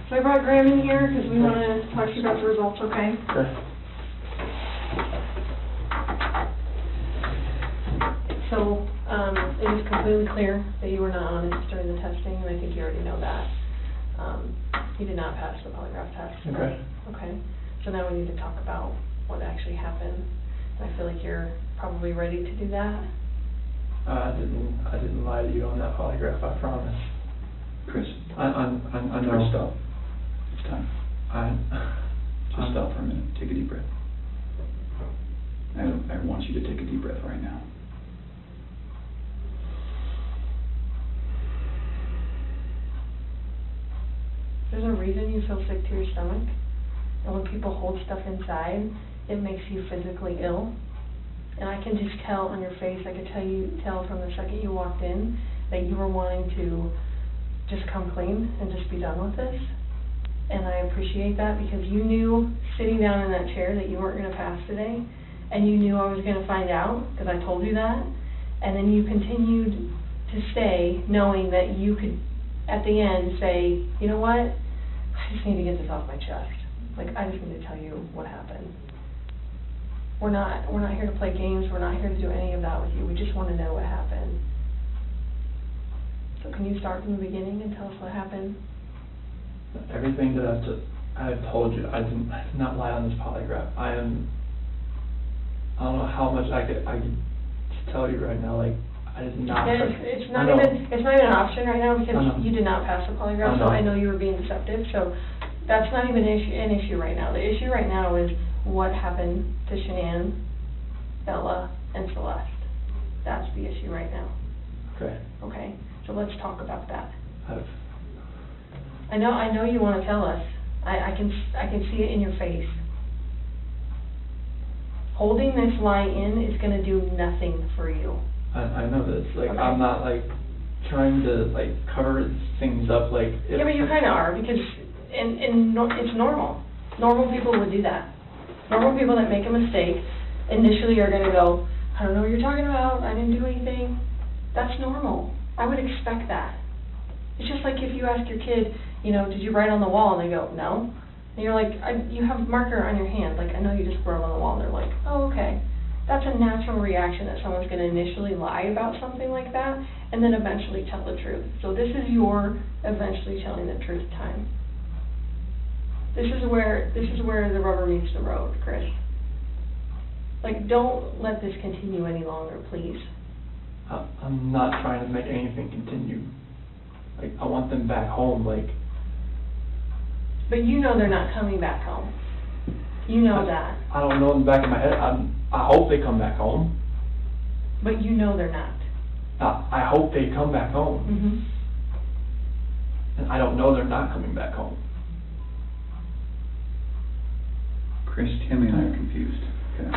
So I brought Graham in here because we want to talk to you about the results, okay? Okay. So, it is completely clear that you were not honest during the testing, and I think you already know that. You did not pass the polygraph test. Okay. Okay, so now we need to talk about what actually happened. And I feel like you're probably ready to do that. I didn't lie to you on that polygraph, I promise. Chris, I know. Chris, stop. It's time. Just I'm- stop for a minute. Take a deep breath. I want you to take a deep breath right now. There's a reason you feel sick to your stomach, and when people hold stuff inside, it makes you physically ill. And I can just tell on your face, I could tell from the second you walked in, that you were wanting to just come clean and just be done with this. And I appreciate that, because you knew, sitting down in that chair, that you weren't gonna pass today, and you knew I was gonna find out, because I told you that, and then you continued to stay, knowing that you could, at the end, say, you know what, I just need to get this off my chest. Like, I just need to tell you what happened. We're not here to play games, we're not here to do any of that with you, we just want to know what happened. So can you start from the beginning and tell us what happened? Everything that I have told you, I did not lie on this polygraph. I don't know how much I could tell you right now, like, I did not. Yeah, it's not even an option right now, I know. because you did not pass the polygraph, so I know you were being deceptive, so that's not even an issue right now. The issue right now is what happened to Shanann, Bella, and Celeste. That's the issue right now. Okay. Okay, so let's talk about that. I've I know you want to tell us. I can see it in your face. Holding this lie in is going to do nothing for you. I know this, like, Okay. I'm not, like, trying to, like, cover things up, like. Yeah, but you kind of are, because it's normal. Normal people would do that. Normal people that make a mistake initially are going to go, I don't know what you're talking about, I didn't do anything. That's normal. I would expect that. It's just like if you ask your kid, you know, did you write on the wall? And they go, no. And you're like, you have marker on your hand, like, I know you just wrote on the wall. And they're like, oh, okay. That's a natural reaction that someone's going to initially lie about something like that, and then eventually tell the truth. So this is your eventually telling the truth time. This is where the rubber meets the road, Chris. Like, don't let this continue any longer, please. I'm not trying to make anything continue. Like, I want them back home, like. But you know they're not coming back home. You know that. I don't know in the back of my head. I hope they come back home. But you know they're not. I hope they come back home. Mm-hmm. And I don't know they're not coming back home. Chris, Tammy and I are confused, okay?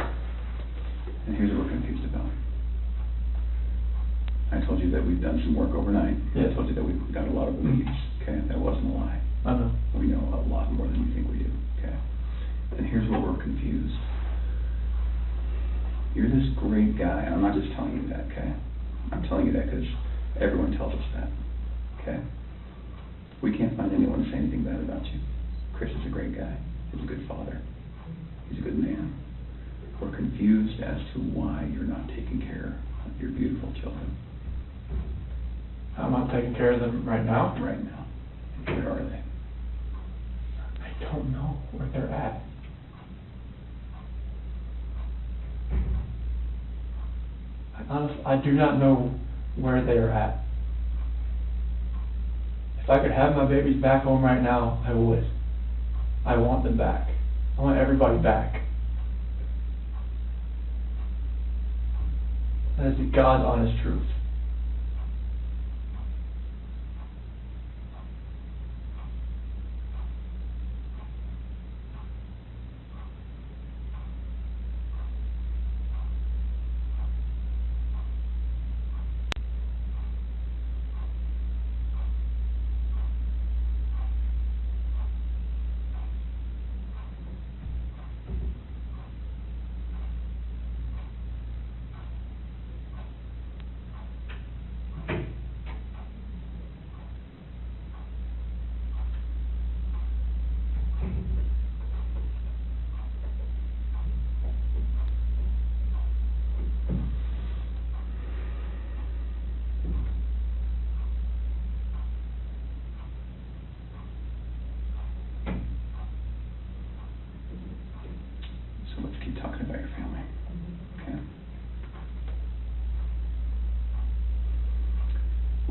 And here's what we're confused about. I told you that we've done some work overnight. Yeah. I told you that we've got a lot of leads, okay? That wasn't a lie. I know. We know a lot more than you think we do, okay? And here's where we're confused. You're this great guy, and I'm not just telling you that, okay? I'm telling you that because everyone tells us that, okay? We can't find anyone to say anything bad about you. Chris is a great guy. He's a good father. He's a good man. We're confused as to why you're not taking care of your beautiful children I'm not taking care of them right now. right now. Where are they? I don't know where they're at. Honestly, I do not know where they are at. If I could have my babies back home right now, I would. I want them back. I want everybody back. That is the God's honest truth.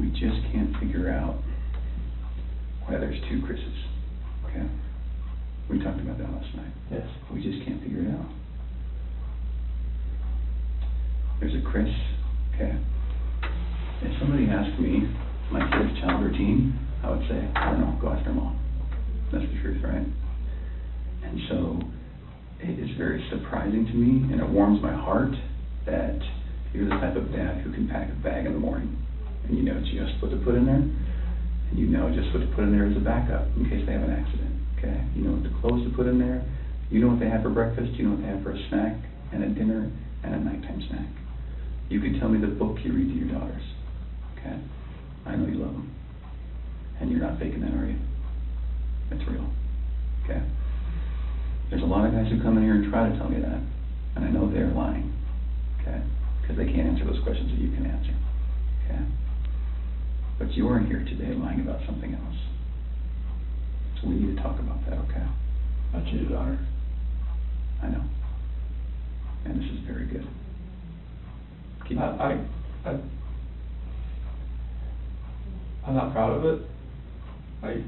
we just can't figure out why there's two Chris's, okay? We talked about that last night. Yes. We just can't figure it out. There's a Chris, okay? If somebody asked me my kid's child routine, I would say, I don't know, go ask their mom. That's the truth, right? And so, it is very surprising to me, and it warms my heart that you're the type of dad who can pack a bag in the morning, and you know just what to put in there, and you know just what to put in there as a backup in case they have an accident, okay? You know what the clothes to put in there, you know what they have for breakfast, you know what they have for a snack, and a dinner, and a nighttime snack. You can tell me the book you read to your daughters, okay? I know you love them, and you're not faking that, are you? It's real, okay? There's a lot of guys who come in here and try to tell me that, and I know they're lying, okay? Because they can't answer those questions that you can answer, okay? But you are here today lying about something else. So we need to talk about that, okay? I cheated on her. I know. And this is very good. Keep I'm not proud of it. Like,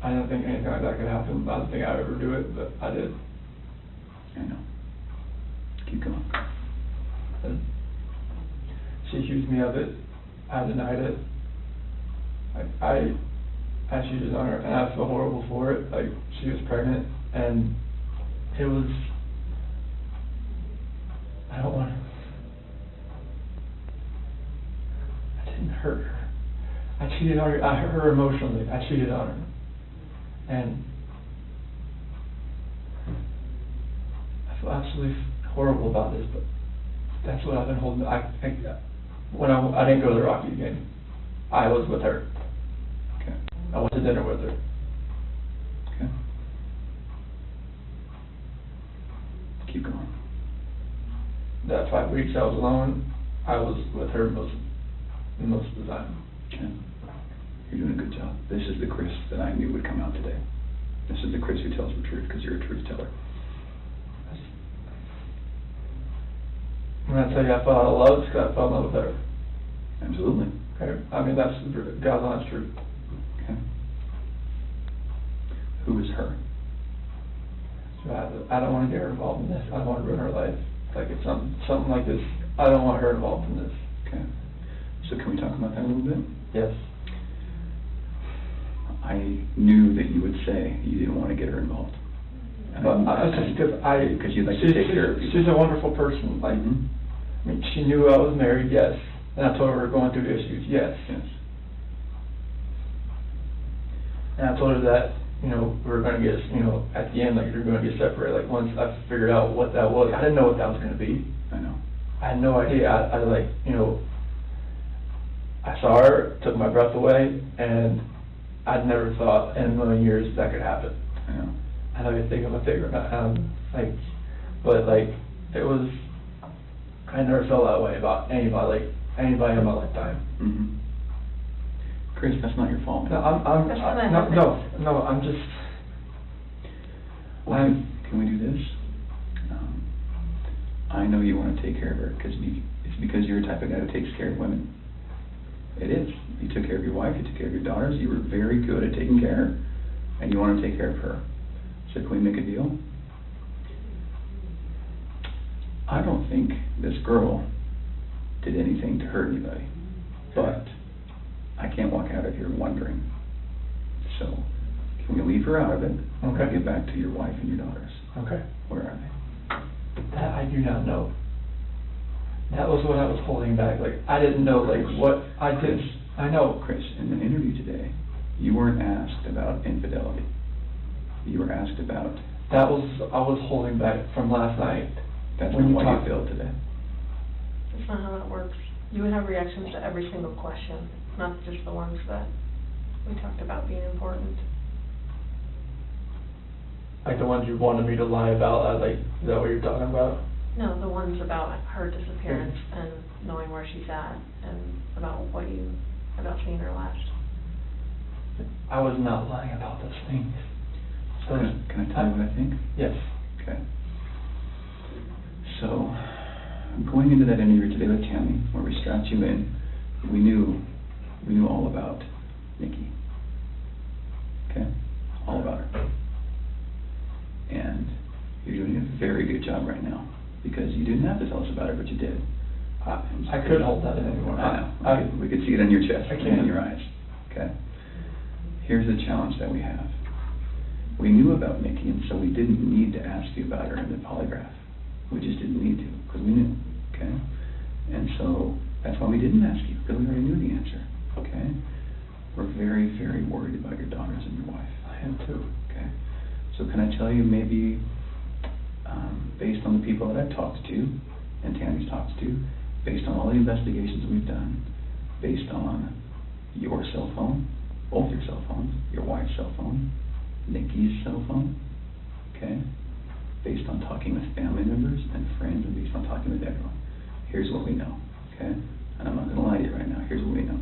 I don't think anything like that could happen. I don't think I would ever do it, but I did. I know. Keep going. And she accused me of it. I denied it. I cheated on her, and I feel horrible for it. Like, she was pregnant, and it was, I don't want to, I didn't hurt her. I cheated on her. I hurt her emotionally. I cheated on her. And I feel absolutely horrible about this, but that's what I've been holding. When I didn't go to the Rockies game, I was with her. Okay. I went to dinner with her. Okay. Keep going. That 5 weeks I was alone, I was with her most of the time. Okay. You're doing a good job. This is the Chris that I knew would come out today. This is the Chris who tells the truth, because you're a truth teller. When I tell you I fell out of love, it's because I fell in love with her. Absolutely. Okay? I mean, that's God's honest truth. Okay. Who is her? So I don't want to get her involved in this. I don't want to ruin her life. Like, if something like this, I don't want her involved in this. Okay. So can we talk about that a little bit? Yes. I knew that you would say you didn't want to get her involved. But Because you'd like to take care of people. She's a wonderful person. Like, Mhm. I mean, she knew I was married, yes. And I told her we were going through issues, yes. Yes. And I told her that, we were going to get, at the end, like, we were going to get separated. Like, once I figured out what that was, I didn't know what that was going to be. I know. I had no idea. I I saw her, took my breath away, and I'd never thought in a million years that could happen. I know. I don't even think I'm a figure, but it was, I never felt that way about anybody in my lifetime. Mhm. Chris, that's not your fault. No, That's what I haven't. no, I'm just, Well, can we do this? I know you want to take care of her, it's because you're the type of guy who takes care of women. It is. You took care of your wife, you took care of your daughters, you were very good at taking care of her, and you want to take care of her. So can we make a deal? I don't think this girl did anything to hurt anybody, but I can't walk out of here wondering. So, can we leave her out of it? Okay. And get back to your wife and your daughters? okay. Where are they? That I do not know. That was what I was holding back. Like, I didn't know, what I did. I know. Chris, in the interview today, you weren't asked about infidelity. You were asked about... I was holding back from last night. That's when not why talked- you failed today. That's not how that works. You would have reactions to every single question, not just the ones that we talked about being important. Like the ones you wanted me to lie about, is that what you're talking about? No, the ones about her disappearance and knowing where she's at, and about seeing her last. I was not lying about those things. So, Can I tell you what I think? Yes. Okay. So, going into that interview today with Tammy, where we strapped you in, we knew We knew all about Nikki. Okay? All about her. And you're doing a very good job right now, because you didn't have to tell us about her, but you did. I couldn't hold that in anymore. I know. We could see it in your chest I and can't. in your eyes. Okay? Here's the challenge that we have. We knew about Nikki, and so we didn't need to ask you about her in the polygraph. We just didn't need to, because we knew. Okay? And so that's why we didn't ask you, because we already knew the answer. Okay? We're very, very worried about your daughters and your wife. I am too. Okay? So can I tell you, maybe based on the people that I've talked to, and Tammy's talked to, based on all the investigations we've done, based on your cell phone, both your cell phones, your wife's cell phone, Nikki's cell phone, okay, based on talking with family members and friends, and based on talking with everyone, here's what we know, okay? And I'm not going to lie to you right now. Here's what we know,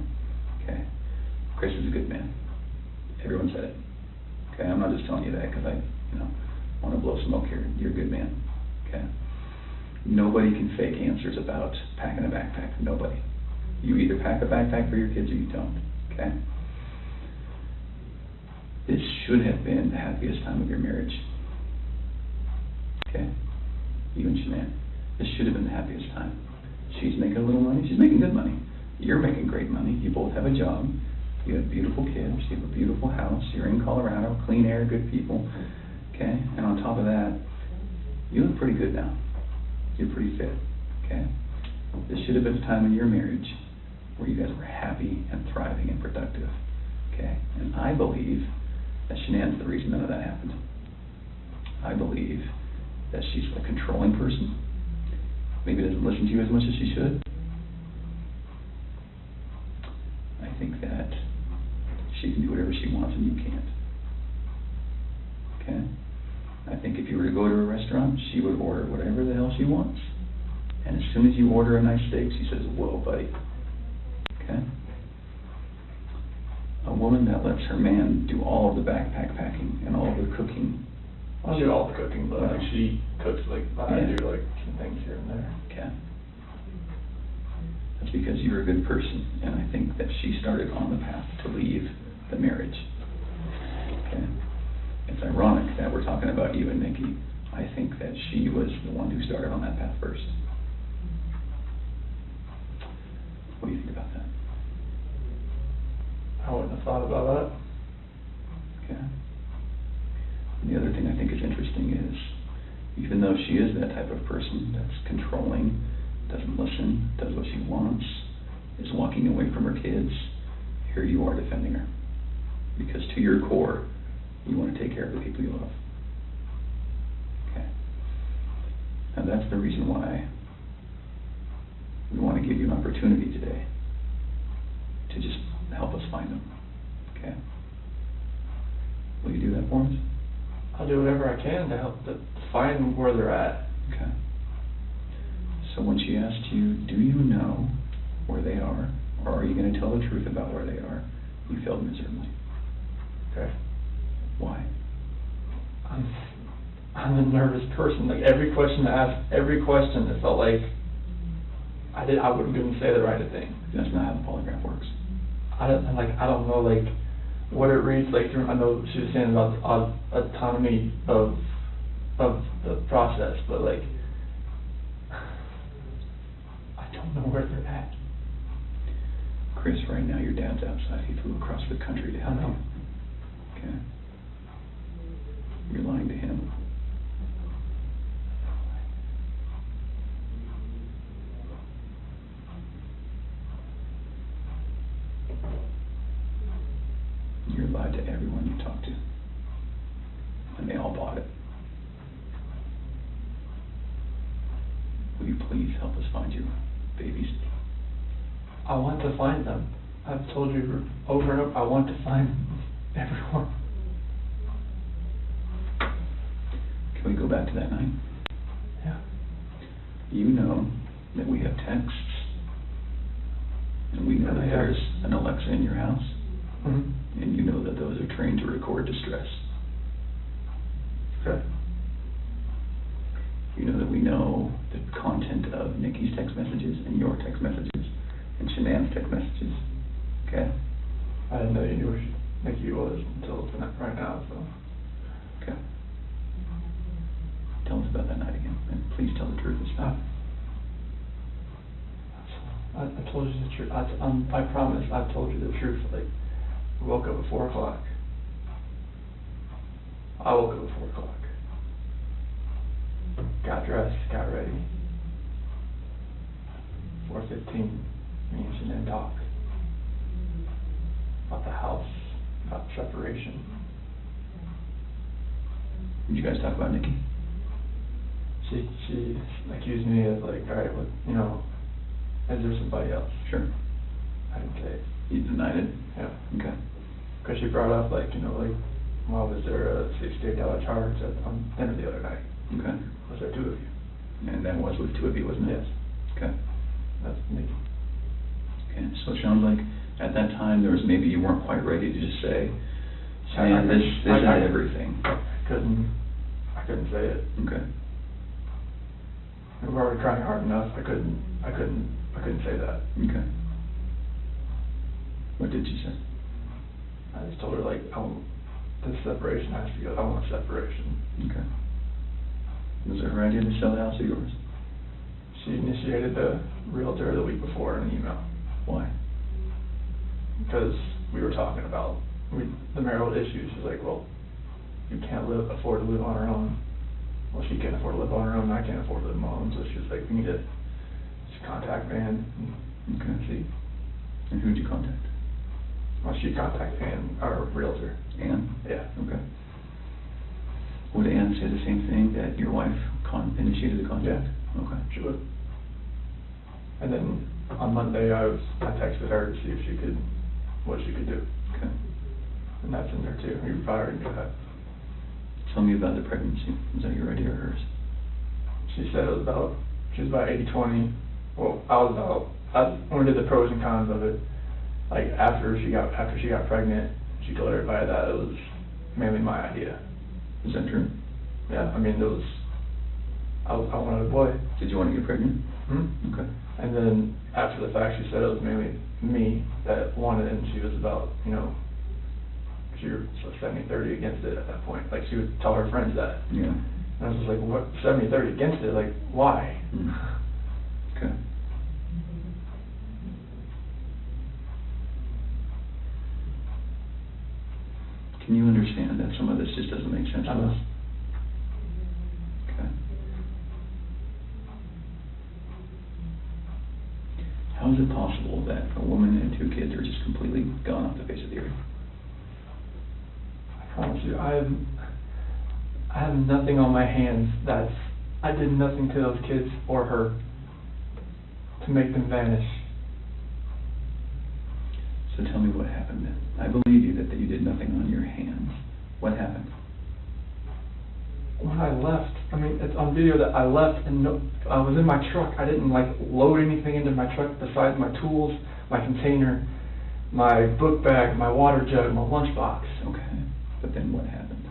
okay? Chris is a good man. Everyone said it, okay? I'm not just telling you that because I, want to blow smoke here. You're a good man, okay? Nobody can fake answers about packing a backpack. Nobody. You either pack a backpack for your kids or you don't, okay? This should have been the happiest time of your marriage, okay? You and Shanann. This should have been the happiest time. She's making a little money. She's making good money. You're making great money. You both have a job. You have beautiful kids. You have a beautiful house. You're in Colorado. Clean air, good people, okay? And on top of that, you look pretty good now. You're pretty fit, okay? This should have been a time in your marriage where you guys were happy and thriving and productive, okay? And I believe that Shanann's the reason none of that happened. I believe that she's a controlling person. Maybe doesn't listen to you as much as she should. I think that she can do whatever she wants and you can't. Okay? I think if you were to go to a restaurant, she would order whatever the hell she wants. And as soon as you order a nice steak, she says, whoa, buddy. Okay? A woman that lets her man do all of the backpack packing and all of the cooking. I'll do all the cooking, but like she cooks I Yeah. do some things here and there. Okay? That's because you're a good person, and I think that she started on the path to leave the marriage. Okay? It's ironic that we're talking about you and Nikki. I think that she was the one who started on that path first. What do you think about that? I wouldn't have thought about that. Okay. And the other thing I think is interesting is, even though she is that type of person that's controlling, doesn't listen, does what she wants, is walking away from her kids, here you are defending her. Because to your core, you want to take care of the people you love. Okay. And that's the reason why we want to give you an opportunity today to just help us find them. Okay? Will you do that for us? I'll do whatever I can to help to find where they're at. Okay. So when she asked you, do you know where they are, or are you going to tell the truth about where they are, you failed miserably. Okay. Why? I'm a nervous person. Like every question I asked, every question, it felt like I wouldn't say the right thing. That's not how the polygraph works. I don't know what it reads like. I know she was saying about the autonomy of the process, but I don't know where they're at. Chris, right now your dad's outside. He flew across the country to help I know. you. Okay? You're lying to him. You're lied to everyone you talk to. And they all bought it. Will you please help us find your babies? I want to find them. I've told you over and over, I want to find everyone. Can we go back to that night? Yeah. You know that we have texts, and we know that there's an Alexa in your house, Mm-hmm. and you know that those are trained to record distress. Okay. You know that we know the content of Nikki's text messages and your text messages and Shanann's text messages. okay? I didn't know you knew where Nikki was until tonight, right now, so. Okay. Tell us about that night again, and please tell the truth this time. I told you the truth. I promise I told you the truth. Like, we woke up at 4 o'clock. I woke up at 4 o'clock. Got dressed, got ready. 4:15, me and Shanann talked about the house, about separation. Did you guys talk about Nikki? She accused me of like, all right, what, you know, is there somebody else? Sure. I didn't say it. You denied it? Yeah. Okay. Because she brought up like, you know, like, well, was there a $68 charge on dinner the other night? Okay. Was there 2 of you? And that was with 2 of you, wasn't it? Yes. Okay. That's Nikki. Okay, so it sounds like at that time there was maybe you weren't quite ready to just say, I- this I- is I- everything. I couldn't say it. Okay. We were already trying hard enough. I couldn't say that. Okay. What did you say? I just told her like, this separation has to go. I want separation. Okay. Was it her idea to sell the house or yours? She initiated the realtor the week before in an email Why? because we were talking about the marital issues. She's like, well, you can't afford to live on her own. Well, she can't afford to live on her own, and I can't afford to live on my own. So she was like, we need to just contact Van and see. And who'd you contact? Well, she contacted Ann, our realtor. Ann? Yeah. Okay. Would Ann say the same thing, that your wife initiated the contact? Okay. She would. And then on Monday, I texted her to see if she could, what she could do. Okay. And that's in there too. You probably already knew that. Tell me about the pregnancy. Was that your idea or hers? She said it was she was about 80-20. Well, when we did the pros and cons of it, like after she got pregnant, she told everybody that it was mainly my idea. Is that true? Yeah, I mean, I wanted a boy. Did you want to get pregnant? Hmm? Okay. And then after the fact, she said it was mainly me that wanted it, and she was about, you know, she was 70-30 against it at that point. Like, she would tell her friends that. Yeah. And I was just like, what, 70-30 against it? Like, why? Okay. Can you understand that some of this just doesn't make sense to us? Okay. How is it possible that a woman and 2 kids are just completely gone off the face of the earth? I promise you, I have nothing on my hands I did nothing to those kids or her to make them vanish. So tell me what happened then. I believe you that you did nothing on your hands. What happened? When I left, I mean, it's on video that I left and I was in my truck. I didn't like load anything into my truck besides my tools, my container, my book bag, my water jug, my lunchbox. Okay. But then what happened?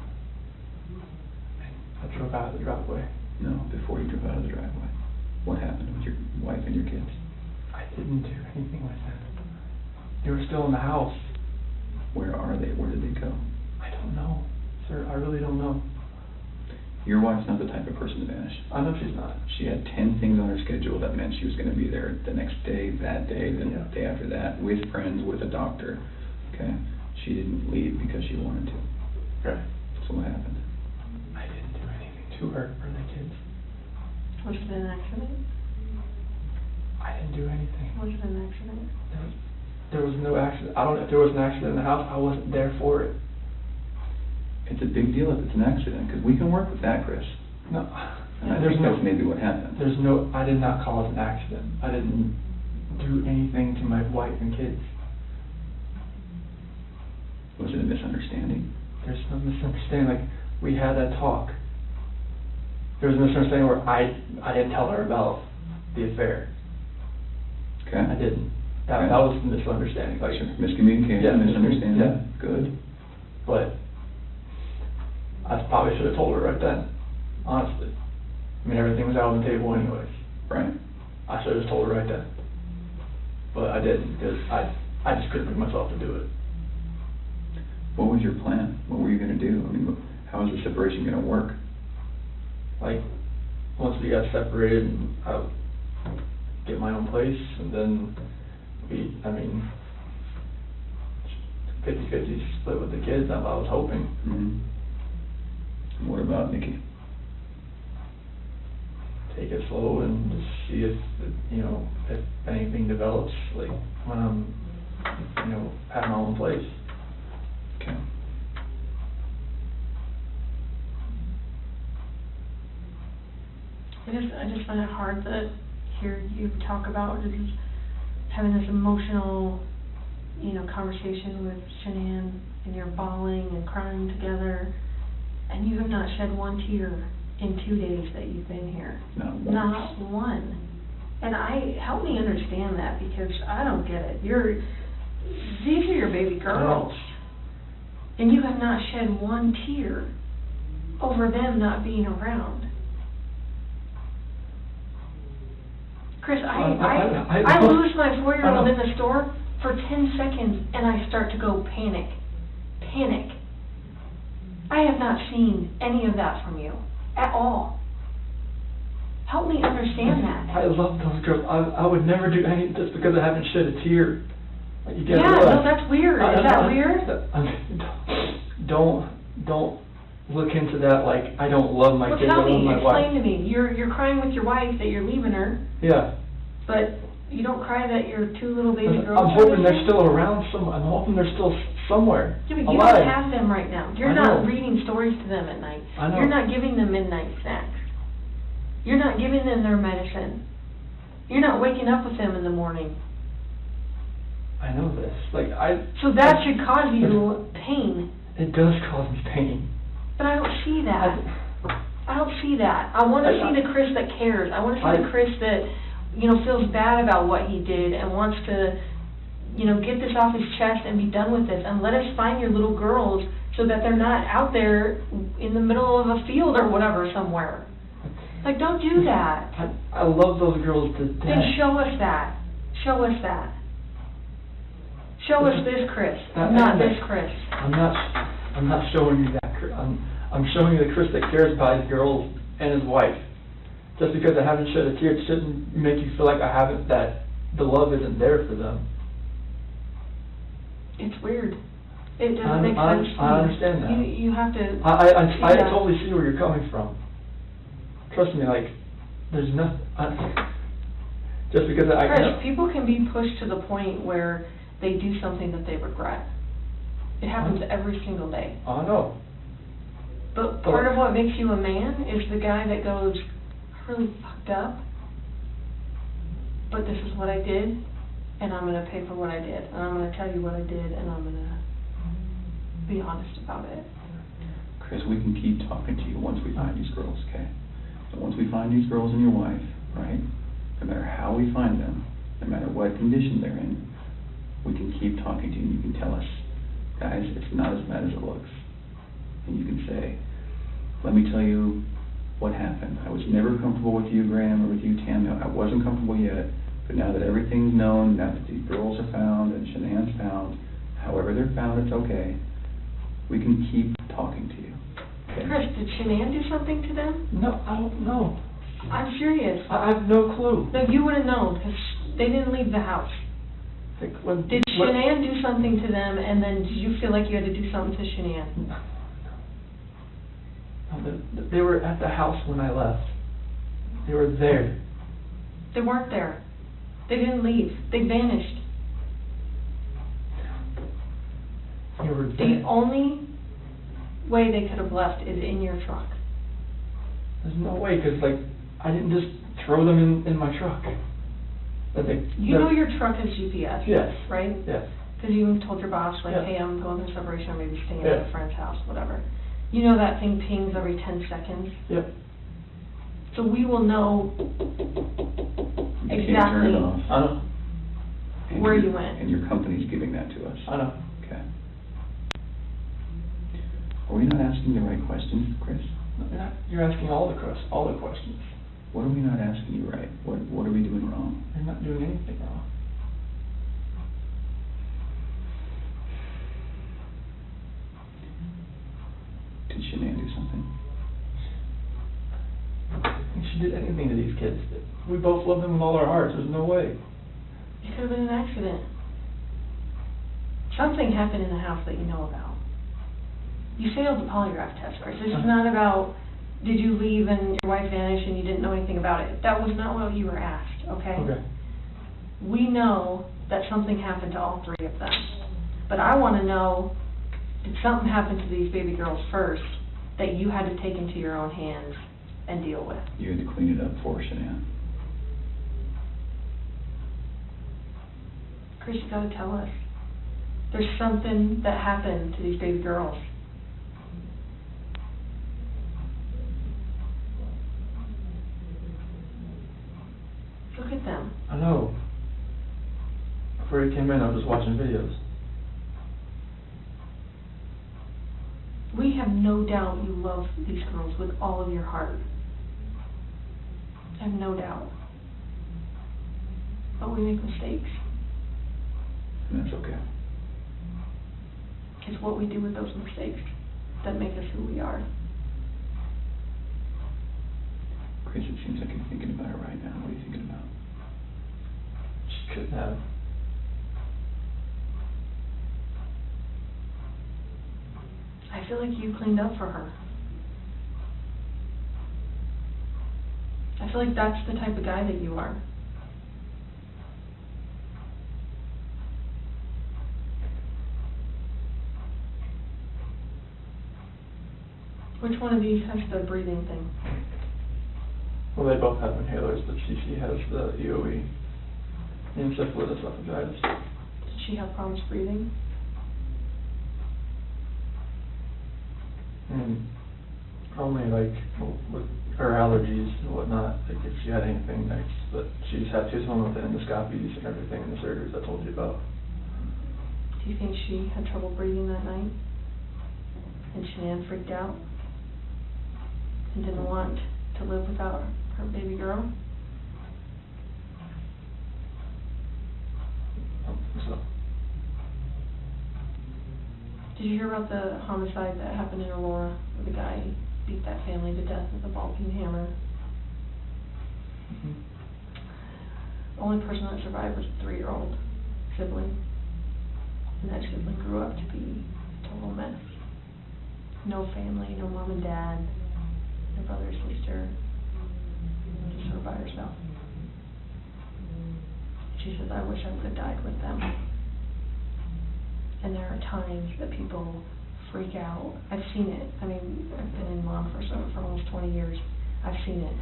I drove out of the driveway. No, before you drove out of the driveway. What happened with your wife and your kids? I didn't do anything like that. They were still in the house. Where are they? Where did they go? I don't know, sir. I really don't know. Your wife's not the type of person to vanish. I know she's not. She had 10 things on her schedule that meant she was going to be there the next day, that day, the day after that, with friends, with a doctor. Okay? She didn't leave because she wanted to. Okay. So what happened? I didn't do anything to her or the kids. Was it an accident? I didn't do anything. Was it an accident? There was no accident. I don't know if there was an accident in the house. I wasn't there for it. It's a big deal if it's an accident, because we can work with that, Chris. No. And I think that's maybe what happened. I did not cause an accident. I didn't do anything to my wife and kids. Was it a misunderstanding? There's no misunderstanding. Like, we had that talk. There was a misunderstanding where I didn't tell her about the affair. Okay. I didn't. That Okay. was the misunderstanding. Like, Sure. Miscommunication, Yeah, misunderstanding. yeah. Good. But I probably should have told her right then, honestly. I mean, everything was out on the table anyways. Right. I should have just told her right then. But I didn't, because I just couldn't bring myself to do it. What was your plan? What were you gonna do? I mean, how is the separation gonna work? Like, once we got separated, I would get my own place, and then 50-50 split with the kids, that's what I was hoping. And what about Nikki? Take it slow and just see if anything develops, like, when I'm, at my own place. Okay. I just find it hard to hear you talk about just having this emotional, conversation with Shanann, and you're bawling and crying together, and you have not shed one tear in 2 days that you've been here. Not once. Not one. And help me understand that, because I don't get it. These are your baby girls, and you have not shed one tear over them not being around. Chris, I lose my 4-year-old in the store for 10 seconds, and I start to go panic. I have not seen any of that from you at all. Help me understand that. I love those girls. I would never do anything just because I haven't shed a tear. Like, you Yeah, no, that's weird. Is that weird? Don't look into that like I don't love my kids. Well, tell I love me, my wife. explain to me. You're crying with your wife that you're leaving her, Yeah. but you don't cry that your 2 little baby girls I'm are hoping missing? they're still around somewhere. I'm hoping they're still somewhere. Yeah, but you alive. don't have them right now. You're I not know. reading stories to them at night. I know. You're not giving them midnight snacks. You're not giving them their medicine. You're not waking up with them in the morning. I know this. So that should cause you pain. It does cause me pain. But I don't see that. I don't see that. I want to see the Chris that cares. I want to see the Chris that, feels bad about what he did and wants to, get this off his chest and be done with this. And let us find your little girls so that they're not out there in the middle of a field or whatever somewhere. Like, don't do that. I love those girls to death. Then show us that. Show us that. Show us this Chris, not this Chris. I'm not showing you that, Chris. I'm showing you the Chris that cares about his girls and his wife. Just because I haven't shed a tear, it shouldn't make you feel like that the love isn't there for them. It's weird. It doesn't make sense to me. I understand that. You have to. I totally see where you're coming from. Trust me, there's nothing. Just because Chris, people can be pushed to the point where they do something that they regret. It happens every single day. I know. But part of what makes you a man is the guy that goes, I really fucked up, but this is what I did, and I'm going to pay for what I did, and I'm going to tell you what I did, and I'm going to be honest about it. Chris, we can keep talking to you once we find these girls, okay? So once we find these girls and your wife, right, no matter how we find them, no matter what condition they're in, we can keep talking to you, and you can tell us, guys, it's not as bad as it looks. And you can say, let me tell you what happened. I was never comfortable with you, Graham, or with you, Tam. I wasn't comfortable yet, but now that everything's known, now that these girls are found and Shanann's found, however they're found, it's okay. We can keep talking to you. Okay? Chris, did Shanann do something to them? No, I don't know. I'm serious. I have no clue. No, you would have known, because they didn't leave the house. Did Shanann do something to them, and then did you feel like you had to do something to Shanann? No, they were at the house when I left. They were there. They weren't there. They didn't leave. They vanished. They were The dead. only way they could have left is in your truck. There's no way, because, I didn't just throw them in my truck. You know your truck has GPS, Yes. right? Yes. Because you told your boss, Yeah. hey, I'm going through separation, or maybe staying Yeah. at a friend's house, whatever. You know that thing pings every 10 seconds? Yep. So we will know You can't turn exactly it off. I know. And where your- you went. And your company's giving that to us. I know. Okay. Are we not asking the right questions, Chris? You're asking all the questions. What are we not asking you right? What are we doing wrong? You're not doing anything wrong. kids. We both love them with all our hearts, there's no way. It could have been an accident. Something happened in the house that you know about. You failed the polygraph test, Chris. This is not about, did you leave and your wife vanished and you didn't know anything about it. That was not what you were asked, okay? Okay. We know that something happened to all three of them. But I want to know, did something happen to these baby girls first that you had to take into your own hands and deal with? You had to clean it up for us, Shanann. Chris, you gotta tell us. There's something that happened to these baby girls. Look at them. I know. Before you came in, I was just watching videos. We have no doubt you love these girls with all of your heart. I have no doubt. But we make mistakes. And that's okay. It's what we do with those mistakes that make us who we are. Chris, it seems like you're thinking about it right now. What are you thinking about? She couldn't have. I feel like you cleaned up for her. I feel like that's the type of guy that you are. Which one of these has the breathing thing? Well, they both have inhalers, but Cece has the EOE. And syphilis, esophagitis. Did she have problems breathing? Only like with her allergies and whatnot, like if she had anything next, but she was home with the endoscopies and everything and the surgeries I told you about. Do you think she had trouble breathing that night? And Shanann freaked out? And didn't want to live without her baby girl? I don't think so. Did you hear about the homicide that happened in Aurora, where the guy beat that family to death with a ball-peen hammer? Mm-hmm. The only person that survived was a 3-year-old sibling. And that sibling grew up to be a total mess. No family, no mom and dad, no brother or sister, just her by herself. She says, I wish I would have died with them. And there are times that people freak out. I've seen it. I mean, I've been in law enforcement for almost 20 years. I've seen it.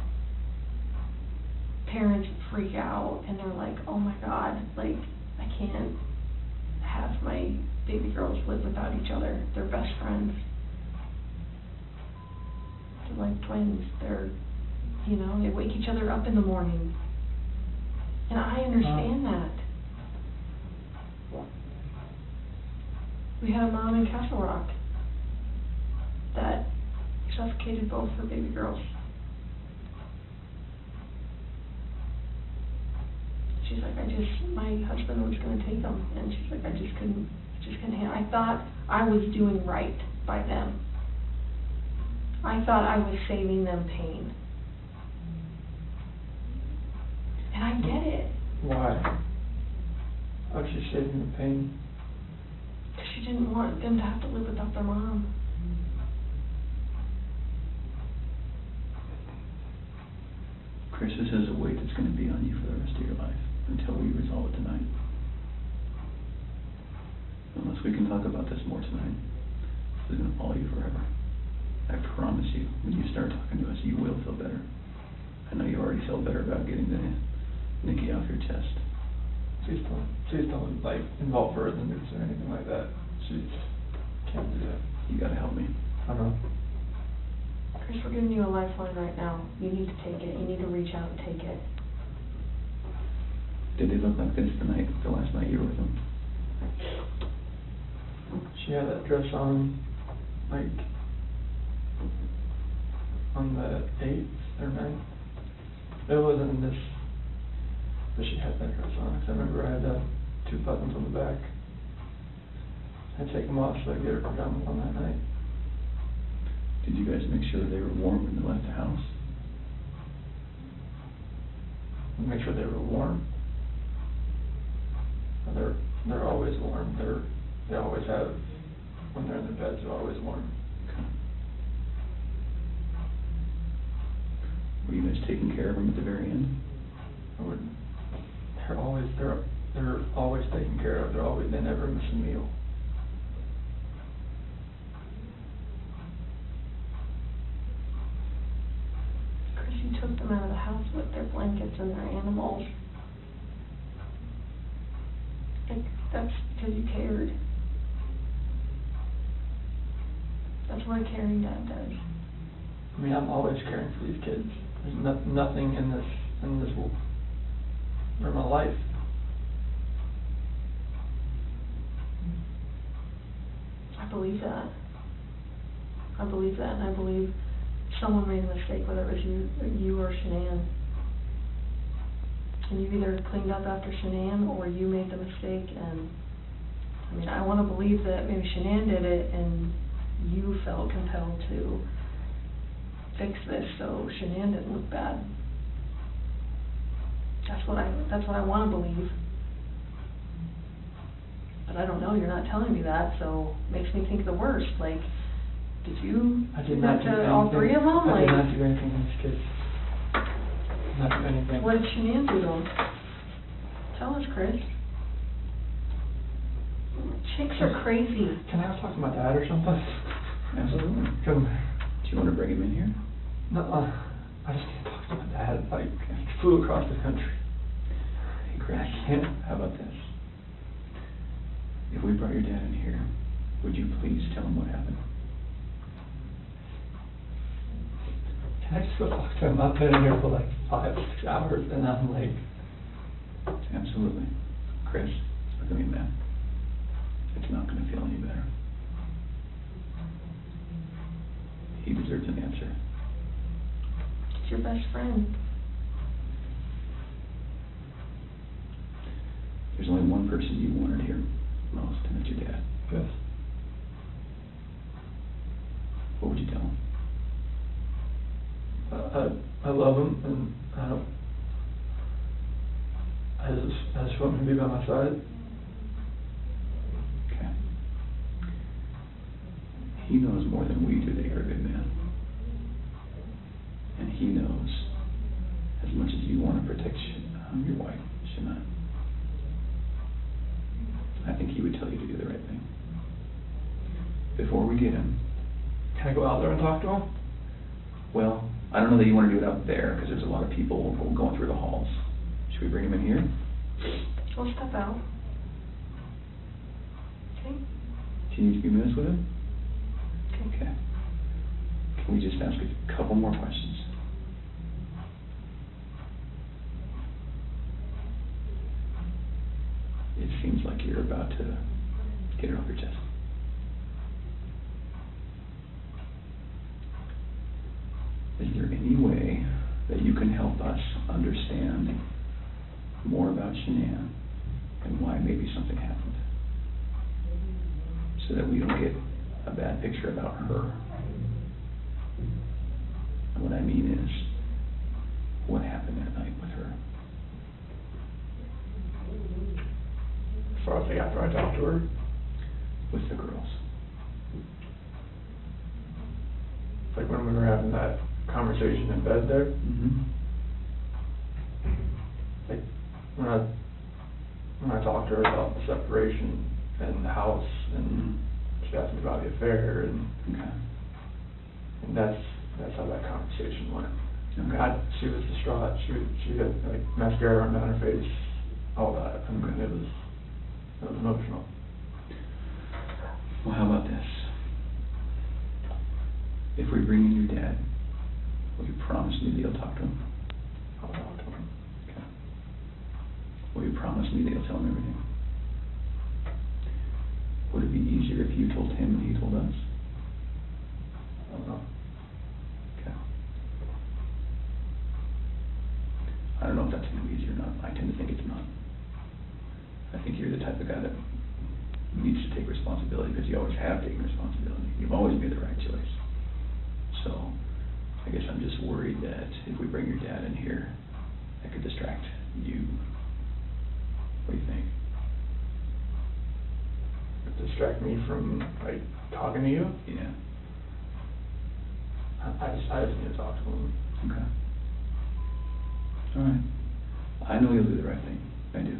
Parents freak out and they're like, oh my God, like, I can't have my baby girls live without each other. They're best friends. They're like twins. They're, you know, they wake each other up in the morning. And I understand that. We had a mom in Castle Rock that suffocated both her baby girls. She's like, my husband was going to take them, and she's like, I just couldn't handle. I thought I was doing right by them. I thought I was saving them pain. And I get it. Why? How'd she save them the pain? Because she didn't want them to have to live without their mom. Chris, this is a weight that's going to be on you for the rest of your life until we resolve it tonight. Unless we can talk about this more tonight, this is going to follow you forever. I promise you, when you start talking to us, you will feel better. I know you already feel better about getting the Nikki off your chest. Please don't like involve her in the news or anything like that. She can't do that. You got to help me. I know. Chris, we're giving you a lifeline right now. You need to take it. You need to reach out and take it. Did they look like this the last night you were with them? She had that dress on, like, on the 8th or 9th. It wasn't this, but she had that dress on. 'Cause I remember I had 2 buttons on the back. I'd take them off so I'd get her pajamas on that night. Did you guys make sure that they were warm when they left the house? make sure they were warm. They're always warm. They always have, when they're in their beds, they're always warm. Okay. Were you guys taking care of them at the very end? They're always taken care of. They never miss a meal. Chris, you took them out of the house with their blankets and their animals. Like, that's because you cared. That's what a caring dad does. I mean, I'm always caring for these kids. There's nothing in this for my life. I believe that. I believe that, and I believe someone made a mistake, whether it was you or Shanann. And you either cleaned up after Shanann or you made the mistake, and I mean, I want to believe that maybe Shanann did it and you felt compelled to fix this so Shanann didn't look bad. That's what I want to believe. But I don't know, you're not telling me that, so it makes me think the worst. Like, did you I did do not that do to anything. all three of them? I did Like, not do anything to these kids. Not do anything. what did Shanann do to them? Tell us, Chris. Chicks are crazy. Can I talk to my dad or something? Absolutely. Come. Do you want to bring him in here? No, I just need to talk to my dad. Like, he flew across the country. Hey, Chris, I can't. how about this? If we brought your dad in here, would you please tell him what happened? Can I just go talk to him? I've been in here for like 5-6 hours, and I'm like, Absolutely. Chris, look at me, man. It's not going to feel any better. He deserves an answer. It's your best friend. There's only one person you wanted here most, and it's your dad. yes. What would you tell him? I love him, and I just want him to be by my side. Okay. He knows more than we do that you're a good man. And he knows as much as you want to protect your wife, Shanann. I think he would tell you to do the right thing. Before we get him, Can I go out there and talk to him? well, I don't know that you want to do it out there because there's a lot of people going through the halls. Should we bring him in here? We'll step out. Okay? Can you give me minutes with him? Okay. Okay. Can we just ask a couple more questions? It seems like you're about to get it off your chest. Is there any way that you can help us understand more about Shanann and why maybe something happened? So that we don't get a bad picture about her. And what I mean is, what happened that night with her? As far as like after I talked to her, With the girls? like when we were having that conversation in bed there, Mm-hmm. like when I talked to her about the separation and the house, and she asked me about the affair, and Okay. that's how that conversation went. Okay. She was distraught. She had like mascara running down her face, all that. I mean, it was emotional. Well, how about this? If we bring in your dad, will you promise me that you'll talk to him? I'll talk to him. Okay. Will you promise me that you'll tell him everything? Would it be easier if you told him and he told us? I don't know. Okay. I don't know if that's going to be easy or not. I tend to think it's not. I think you're the type of guy that needs to take responsibility because you always have taken responsibility. You've always made the right choice. So, I guess I'm just worried that if we bring your dad in here, that could distract you. What do you think? Distract me from, like, talking to you? Yeah, I just need to talk to him. okay. All right. I know you'll do the right thing. I do.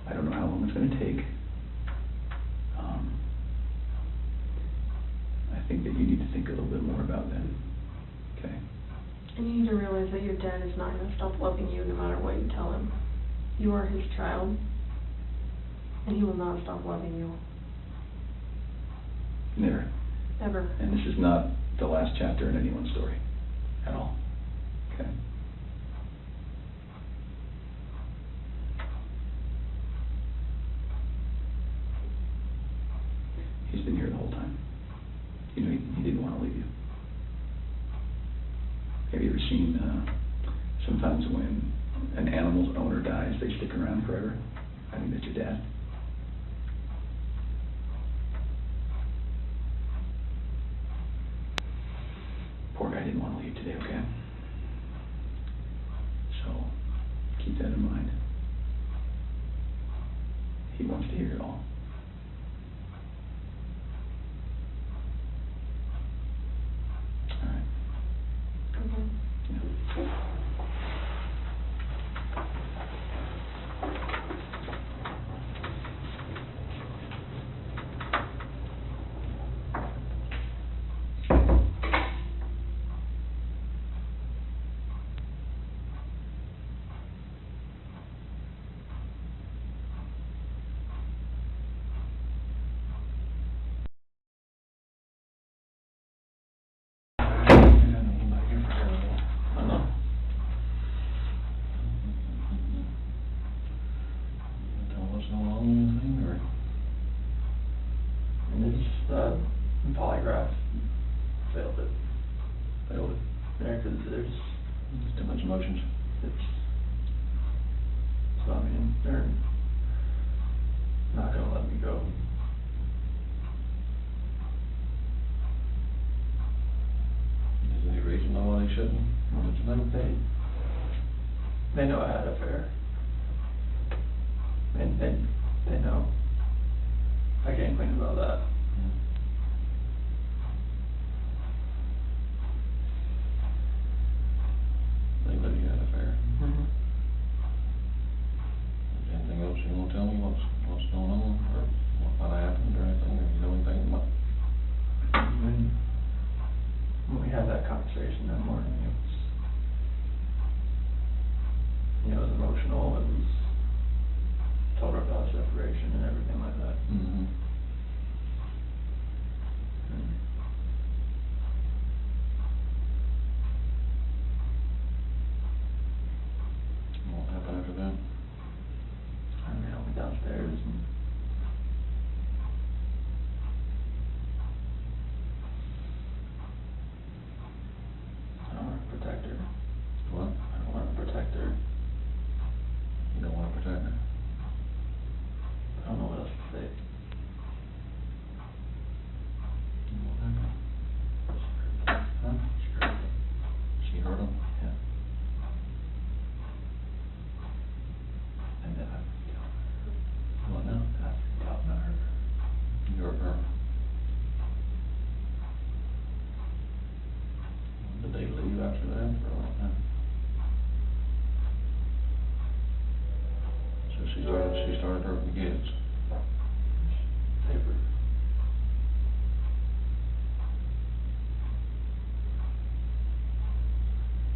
I don't know how long it's gonna take. I think that you need to think a little bit more about that, okay? And you need to realize that your dad is not gonna stop loving you no matter what you tell him. You are his child, and he will not stop loving you, Never. ever. And this is not the last chapter in anyone's story, at all, okay? He's been here the whole time. You know, he didn't want to leave you. Have you ever seen, sometimes when an animal's owner dies, they stick around forever? I think that's your dad. Poor guy didn't want to leave today, okay? So, keep that in mind. He wants to hear it all. All right. Okay. Yeah. I know. Tell us how long anything, or? And it's, polygraph failed it. Yeah, 'cause there's, Too much emotions. so I mean, they're not gonna let me go. Is there any reason why they shouldn't? Want to know? They know I had an affair. And they know. I can't complain about that. They know you had an affair. Mm-hmm. Anything else you wanna tell me, what's going on, or what might have happened, or anything, or you know anything about? When we had that conversation that morning, it was, it was emotional, it was, told her about separation and everything like that. Mm-hmm. And What happened after that? I mean, I went downstairs and I don't want to protect her. What? I don't want to protect her. You don't wanna protect her? I don't know what else to say. What happened? Huh? She hurt him. She hurt him? Yeah. And then I freaked out. What now? I freaked out and I hurt her. You hurt her? Did they leave after that, or what? So she started hurting the kids? Paper.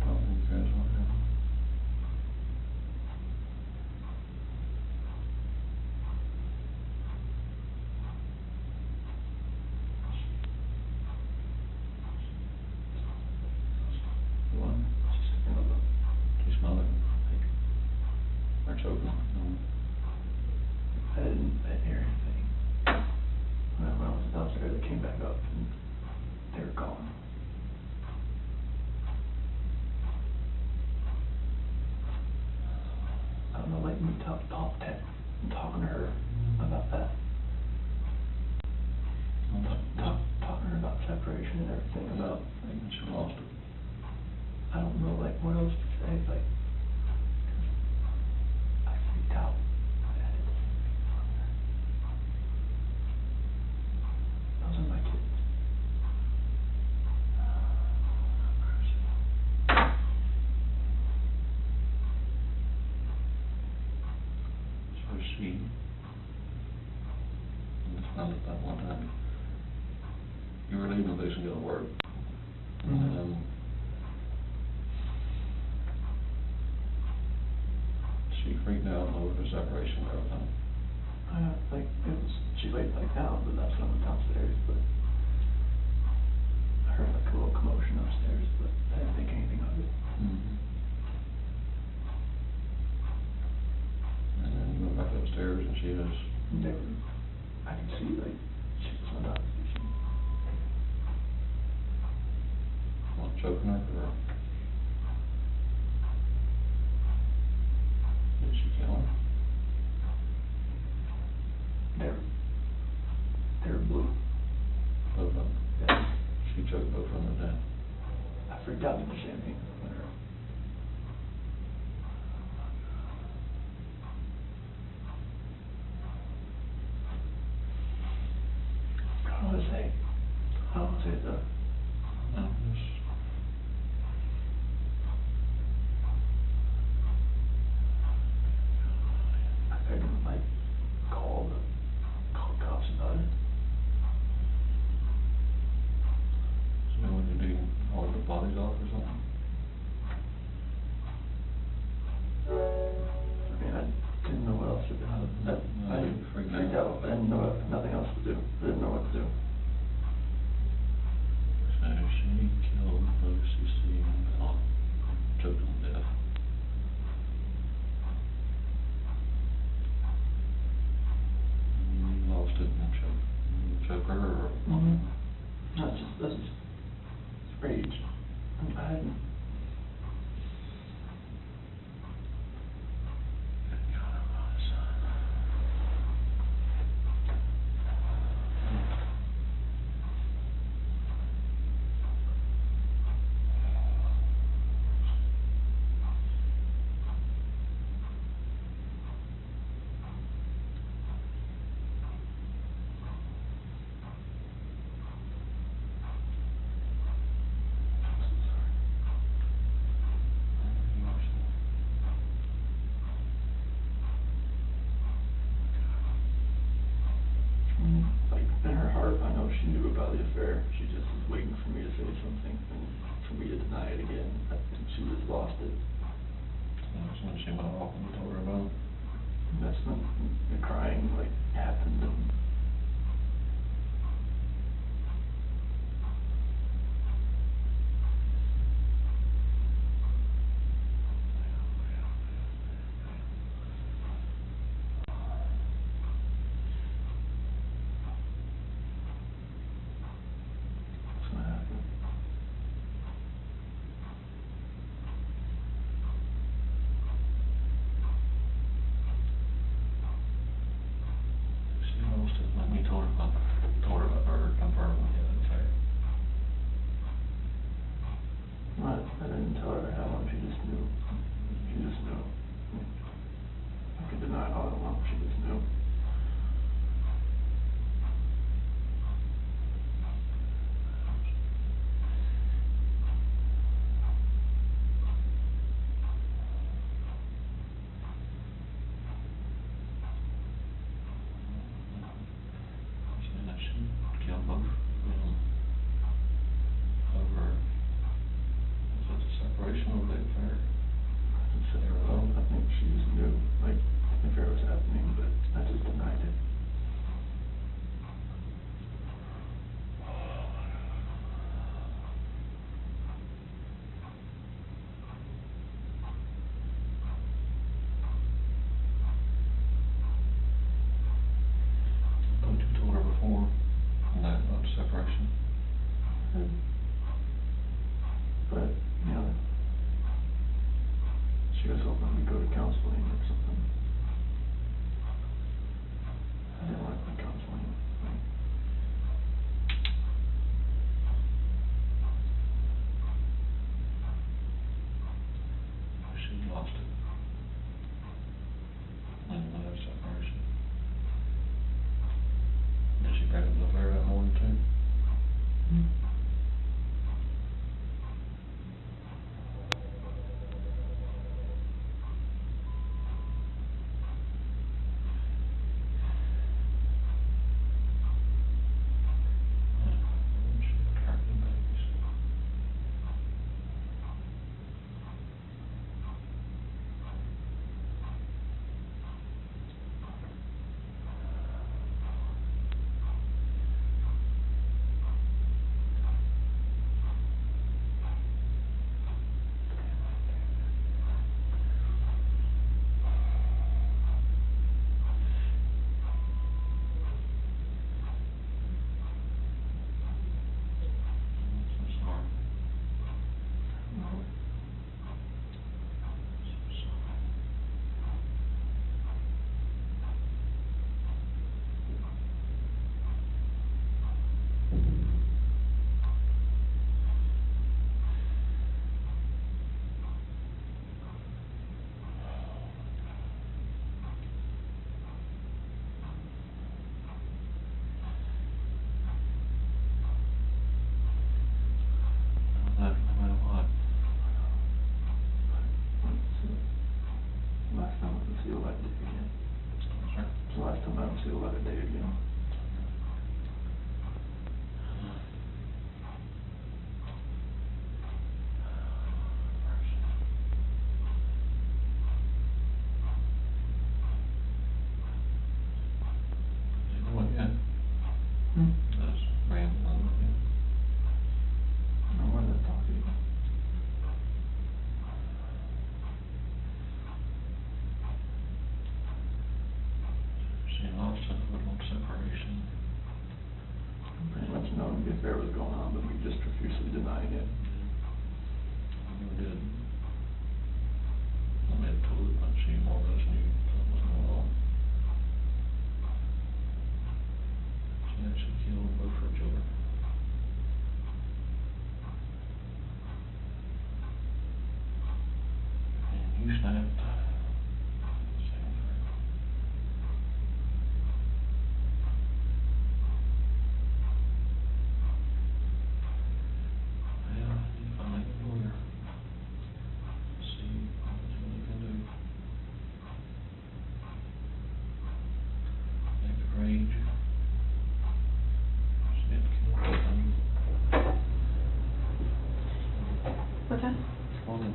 Oh, who cares what happened? What? She smelled it, like, or choking, no. I didn't hear anything. When I was downstairs, I came back up and they were gone. I don't know, like me talking to her about that. Talking to her about separation and everything, about, like, And she lost it. I don't know, like, what else to say, like, that one time, you were leaving this and go to work, Mhm. and she freaked out over the separation and everything. Like, she laid back down, but that's when I went downstairs, but I heard like a little commotion upstairs, but I didn't think anything of it. Mm-hmm. And then you went back upstairs and she was, Never, I could see, like, she was not up. what, choking her, or did she kill her? They're blue. Both of them. Yeah. She choked both of them to death. I freaked out in the champagne. How was it, No, just, I couldn't, like, call cops about it. so what did you do, haul the bodies off or something? I mean, I didn't know what else to do. I freaked out. I didn't know, nothing else to do. I didn't know what to do. So she killed Lucy C. and Bell, choked them to death. You lost it and choke her, or? Mm-hmm. That's just rage. I hadn't. God, it was, Like, in her heart, I know she knew about the affair. She just was waiting for me to say something and for me to deny it again. I think she just lost it. That's when she went off and told her about it. And that's when the crying, like, happened and that's what happened. see the light of day again. You know what, yeah, Hmm? that's random, yeah. I wanted to talk to you. See, lots of little separation. Pretty much knowing the affair was going on, but we just profusely denying it. I never did. I made a total bunch, she more or less knew something was going on. She actually killed both her children. And you snapped. Same thing. Well, I need to find a lawyer. See what he can do. Next rage. Snip kill. What's that? Morning.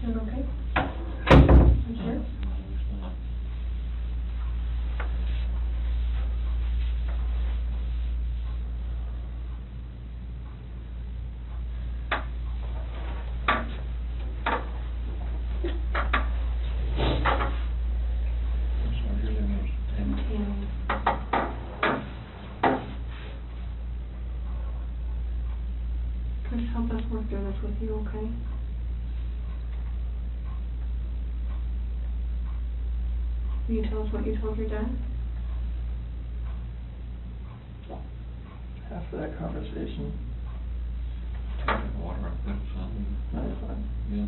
Doing okay? I'm sure. It's not. I'm sorry, your name was Tammy. Tammy. Just help us work through this with you, okay? Will you tell us what you told your dad? After that conversation, Take water up there, something. no, it's fine. Yeah.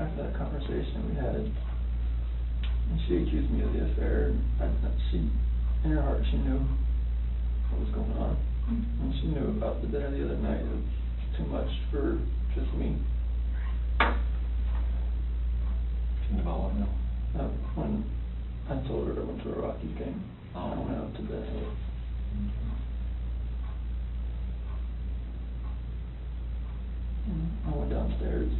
After that conversation we had, and she accused me of the affair, and she, in her heart, she knew what was going on. And she knew about the dinner the other night. It was too much for just me. Think about what now? When I told her I went to a Rockies game, Oh. I went out to dinner. I went downstairs.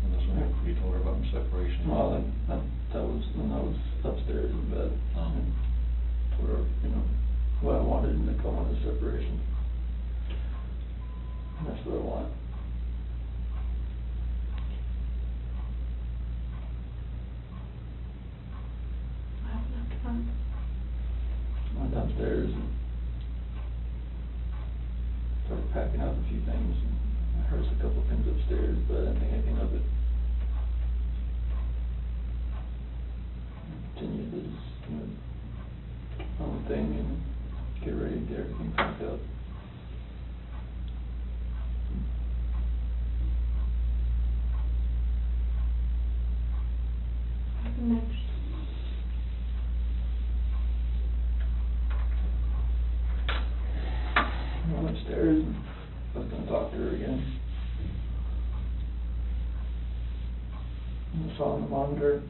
And that's when you told her about the separation? Well, that was when I was upstairs in bed. Oh. And told her, what I wanted, and I wanted a separation. And that's what I want. What happened after that? Went downstairs and started packing up a few things. And I heard a couple things upstairs, but I didn't think anything of it. I continued to just, my own thing and get ready to get everything packed up. What happened next? I went upstairs and I was gonna talk to her again. And I saw on the monitor,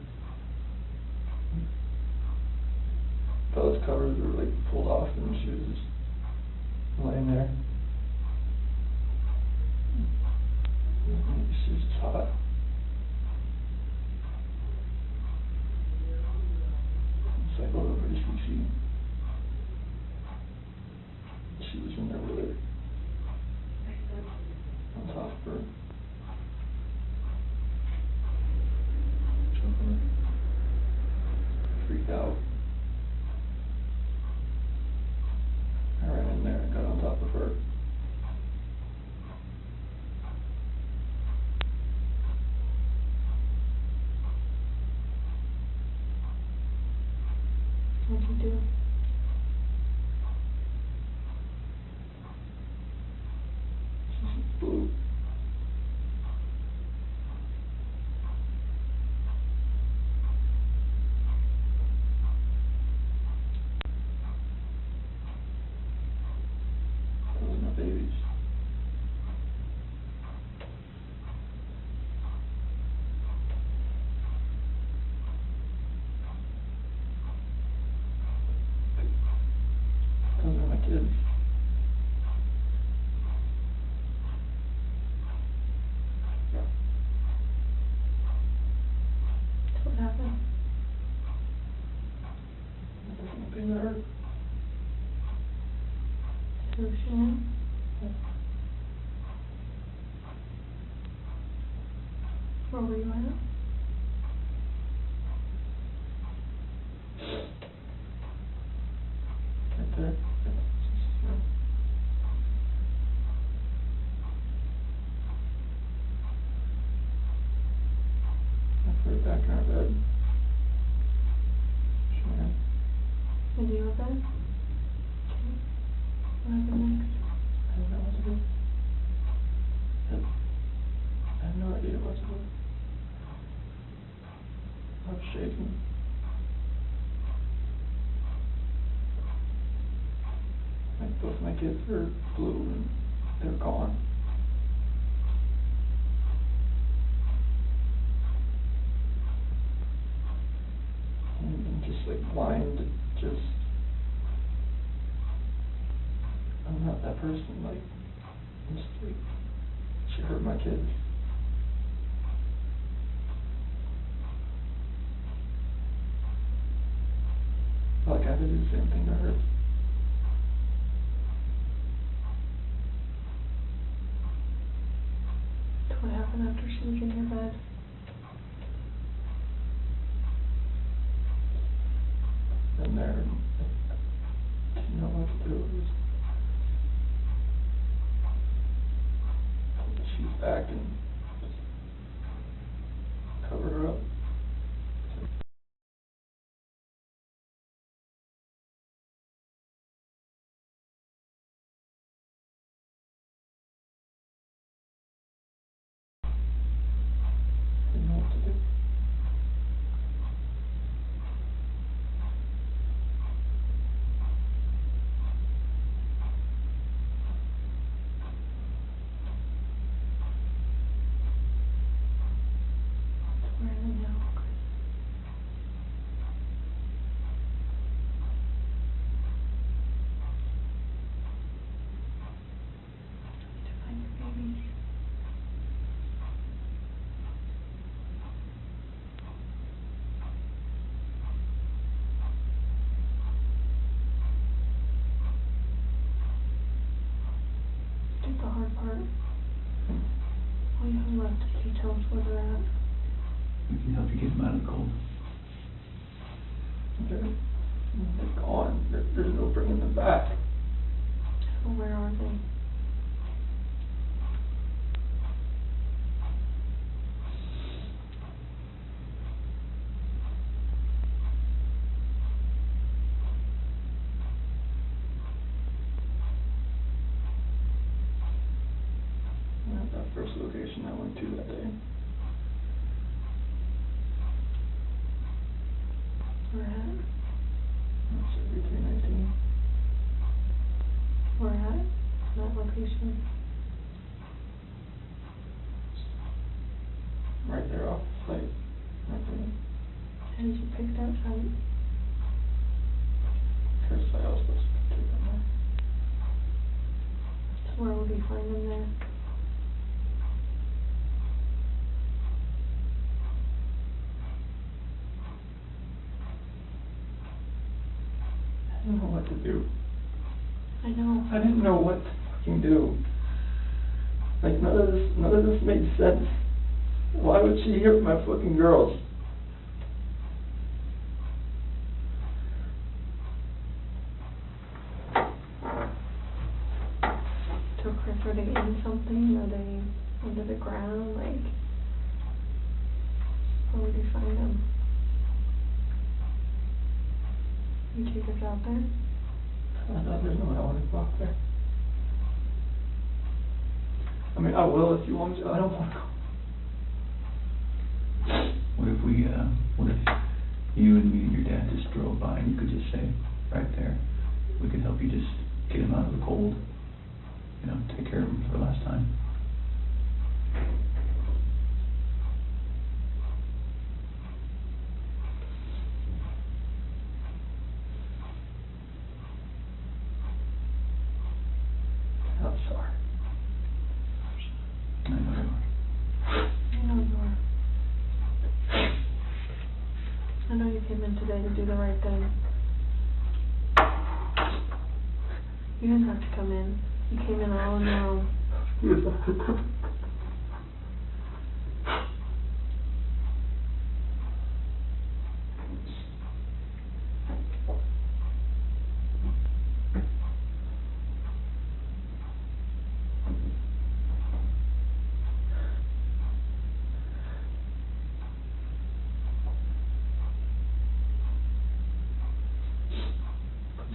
those covers were like pulled off and she was just laying there. And she was just hot. So I go over to Cece. She was in there with her, on top of her. Choking Freaked out. I ran in there and got on top of her. What'd you do? She blew. Those are my babies. Where were you at? Right there. I put it back in our bed. Sure. In your bed? Okay. What happened next? I don't know what to do. I have no idea what to do. I'm shaking. Like both my kids are blue and they're gone. And I'm just like blind, just, I'm not that person, like, I'm just like, she hurt my kids. Like I had to do the same thing to her. What happened after she was in your bed? And there, I didn't know what to do. It was, she's back and just cover her up. Didn't know what to do. Where are they now? I need to find your babies. Did the hard part. All you have left is to tell us where they're at. We can help you get them out of the cold. They're gone. There's no bringing them back. Well, where are they? At that first location I went to that day. Where at? That's every 319. Where at? That location. Right there off the site. Right there. How did you pick that site? First site I was supposed to take them there. So where would we find them there? I didn't know what to do. I know. I didn't know what to fucking do. Like none of this made sense. Why would she hurt my fucking girls? So Chris, are they in something? Are they under the ground? Like, where would you find them? You take us out there? There's no way I want to go out there. I mean, I will if you want me to. I don't want to go. What if we, what if you and me and your dad just drove by and you could just say, right there, we could help you just get him out of the cold, you know, take care of him for the last time. I'm sorry. I know you are. I know you are. I know you came in today to do the right thing. You didn't have to come in. You came in all on your own.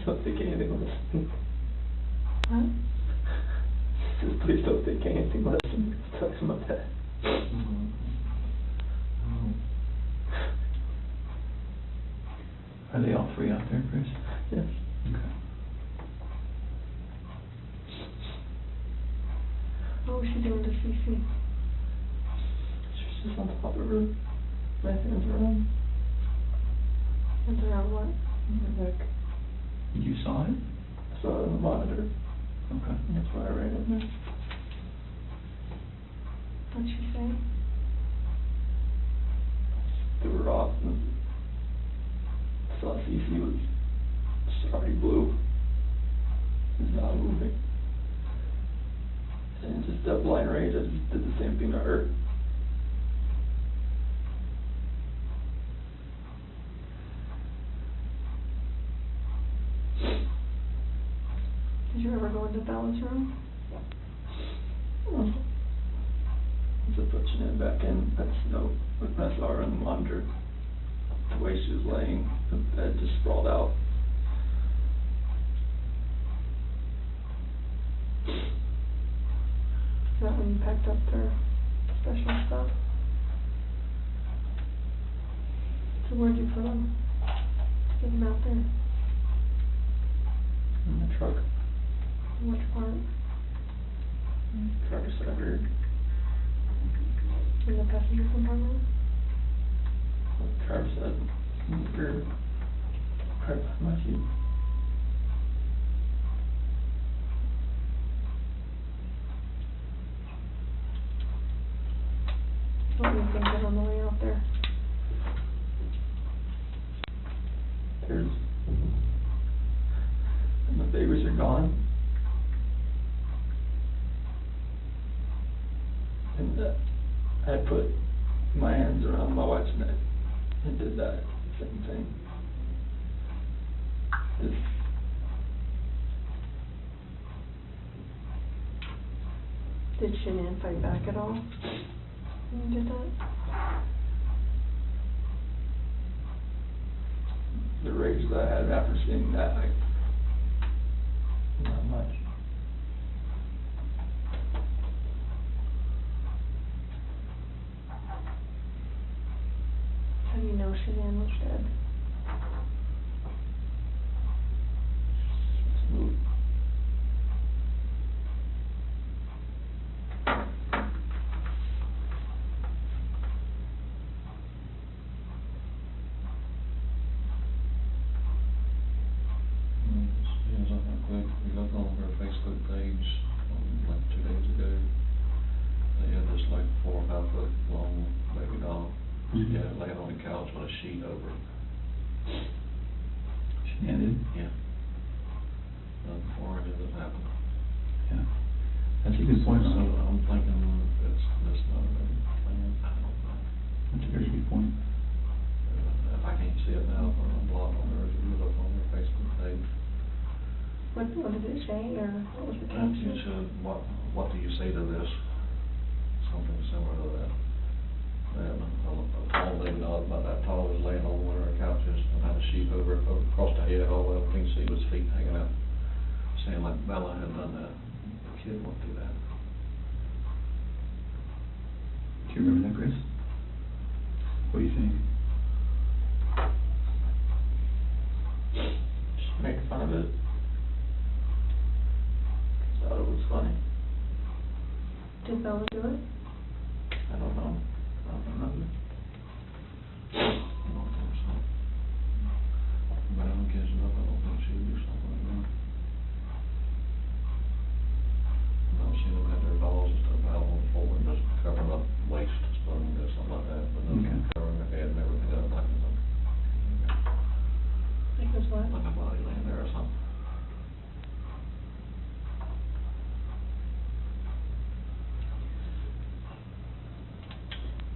don't take anything less than me. Huh? Just please don't take anything less than me. Tell him about that. Are they all three out there, Chris? Yes. Okay. What was she doing to Cece? She's just on top of her. My hands around And around what? my neck. You saw it? I saw it on the monitor. Okay. And that's why I ran in there. What'd she say? Threw her off and saw Cece was already blue. Is not moving. And just that blind rage, I just did the same thing to her. Did you ever go into Bella's room? Just pushing it back in, that's no, when I saw her on the monitor, the way she was laying, the bed just sprawled out. Is that when you packed up their special stuff? So where'd you put them? Get them out there. In the truck, Which part? driver's side rear, In the passenger compartment? driver's side, rear, right behind my seat. What were you thinking on the way out there? There's, and the babies are gone. And I put my hands around my wife's neck and did that same thing. Just Did Shanann fight back at all when you did that? the rage that I had after seeing that, not much. How do you know Shanann was dead? Smooth. Yes, I think we looked on her Facebook page, like 2 days ago. They had this like 4 or 5 foot long baby doll. Mhm. Yeah, laying on the couch with a sheet over it. She ended? Yeah. Before any of this happened. Yeah. That's a good point, So Ronnie. I'm thinking that's not a plan, I don't know. That's a very good point. If I can't see it now, I'm blocked on there, if you look on their Facebook page. What did it say, or what was the It caption? said, what do you say to this? Something similar to that. And a tall baby doll about that tall was laying on one of our couches and had a sheet over it, across the head, all the way up, you can see his feet hanging out. Saying like Bella had done that. The kid went through that. Do you remember that, Chris? What do you think? Just make fun of it. Thought it was funny. Did Bella do it? I don't know. I don't remember. I don't think so. But I don't guess enough, I don't think she would do something like that. I've seen them have their dolls and stuff out on the floor and just covering up waist, something like that, but Okay. nothing covering their head and everything else, like Because what? a body laying there or something.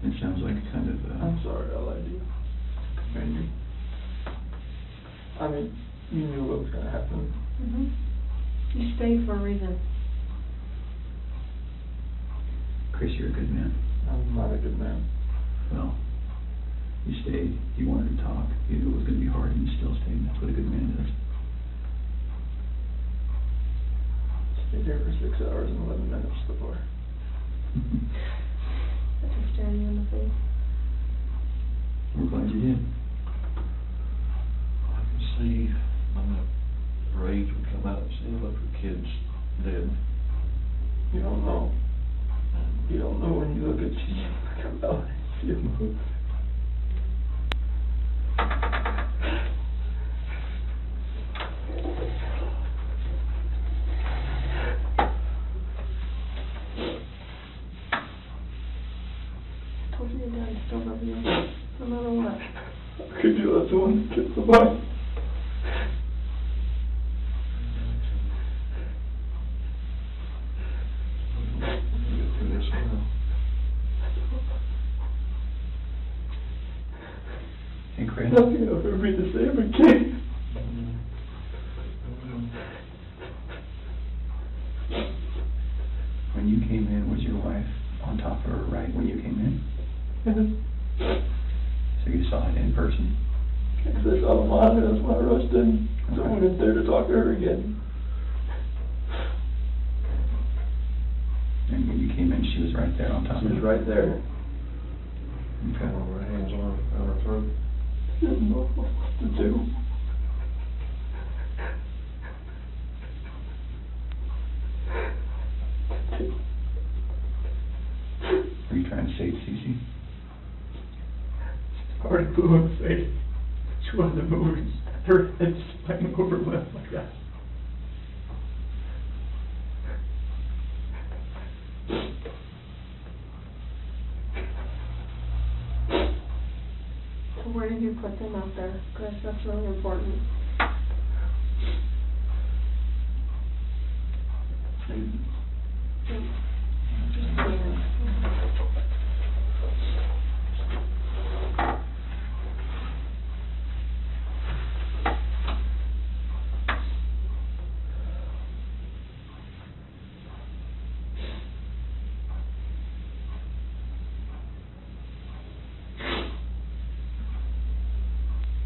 It sounds like kind of, I'm sorry I lied to you. Commander. I mean, you knew what was gonna happen. You stayed for a reason. Chris, you're a good man. I'm not a good man. Well, you stayed, you wanted to talk, you knew it was gonna be hard, and you still stayed, and that's what a good man does. sitting here for 6 hours and 11 minutes before. Just staring you in the face. We're glad you did. I can see when that rage would come out, see if the kids dead. You don't know. You don't know when you look at you come out and see a move. I told you your dad still loves you, no matter what. How could you let someone kill somebody? Get through this now. Hey, Chris, Nothing will ever be the same again. when you came in, was your wife on top of her right when you came in? So you saw it in person? Because I saw the monitor, that's why I rushed in. So I went in there to talk to her again. And when you came in, she was right there on top She of was you? right there. Okay. One of her hands on her throat. She didn't know what to do. Were you trying to save Cece? Already blew in the face. She wasn't moving. Her head spinning over left like that. So where did you put them out there, Chris? That's really important. Just saying.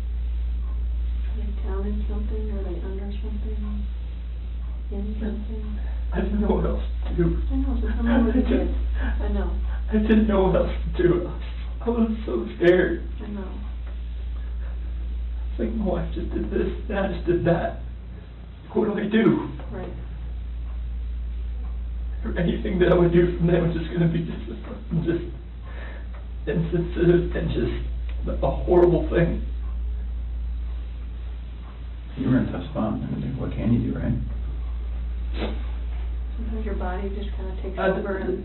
Are they down in something? Are they under something? In something? I didn't know what else to do. I know, so tell me what you did. I know, I didn't know what else to do. I was so scared. I know. It's like, my wife just did this, and I just did that. What do I do? Right. Or anything that I would do from them was just gonna be just insensitive and just a horrible thing. You were in a tough spot. I mean, what can you do, right? Sometimes your body just kind of takes I d- over and...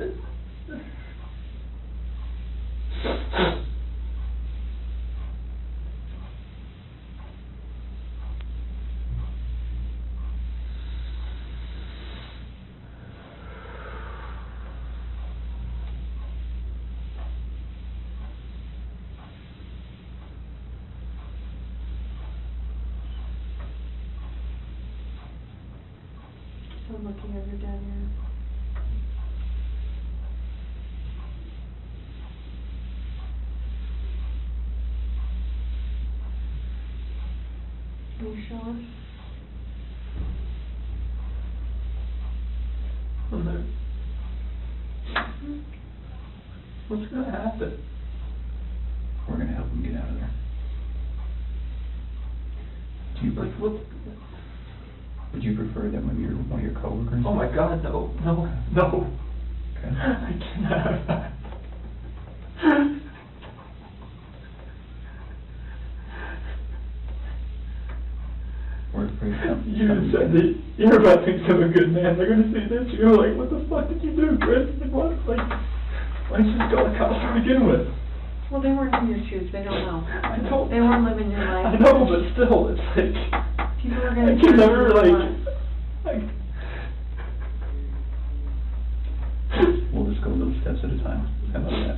So I'm looking at your dad here. Can you show us? And then, what's gonna happen? We're gonna help them get out of there. Do you, Like, what? would you prefer that one of your coworkers? Oh my God, no. Okay. I cannot have that. We're afraid something. You said that everybody thinks I'm a good man. They're gonna see this. You're like, what the fuck did you do, Chris? Like, what? Like, why didn't you just go to cops to begin with? Well, they weren't in your shoes, they don't know. I know. They weren't living your life. I know, but still, it's like, People are I gonna can judge never, you like, what? We'll just go little steps at a time. How about that?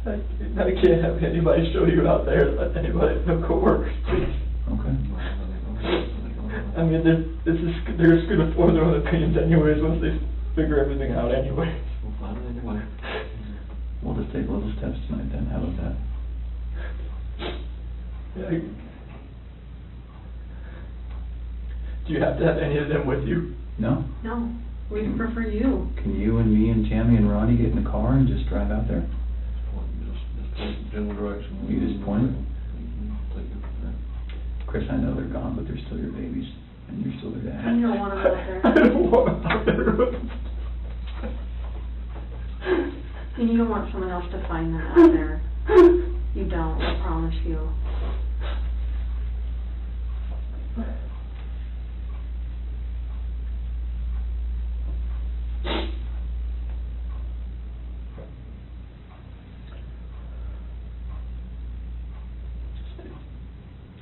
I can't have anybody show you out there, let anybody, no coworkers, please. Okay. I mean, they're just gonna form their own opinions anyways, once they figure everything out anyway. We'll find it anyway. We'll just take little steps tonight then. How about that? Yeah, Do you have to have any of them with you? No? No, we prefer you. Can you and me and Tammy and Ronnie get in the car and just drive out there? Just point general direction. You just point it? Take it from there. Chris, I know they're gone, but they're still your babies, and you're still their dad. And you don't want them out there. I don't want them out there. And you don't want someone else to find them out there. You don't, I promise you.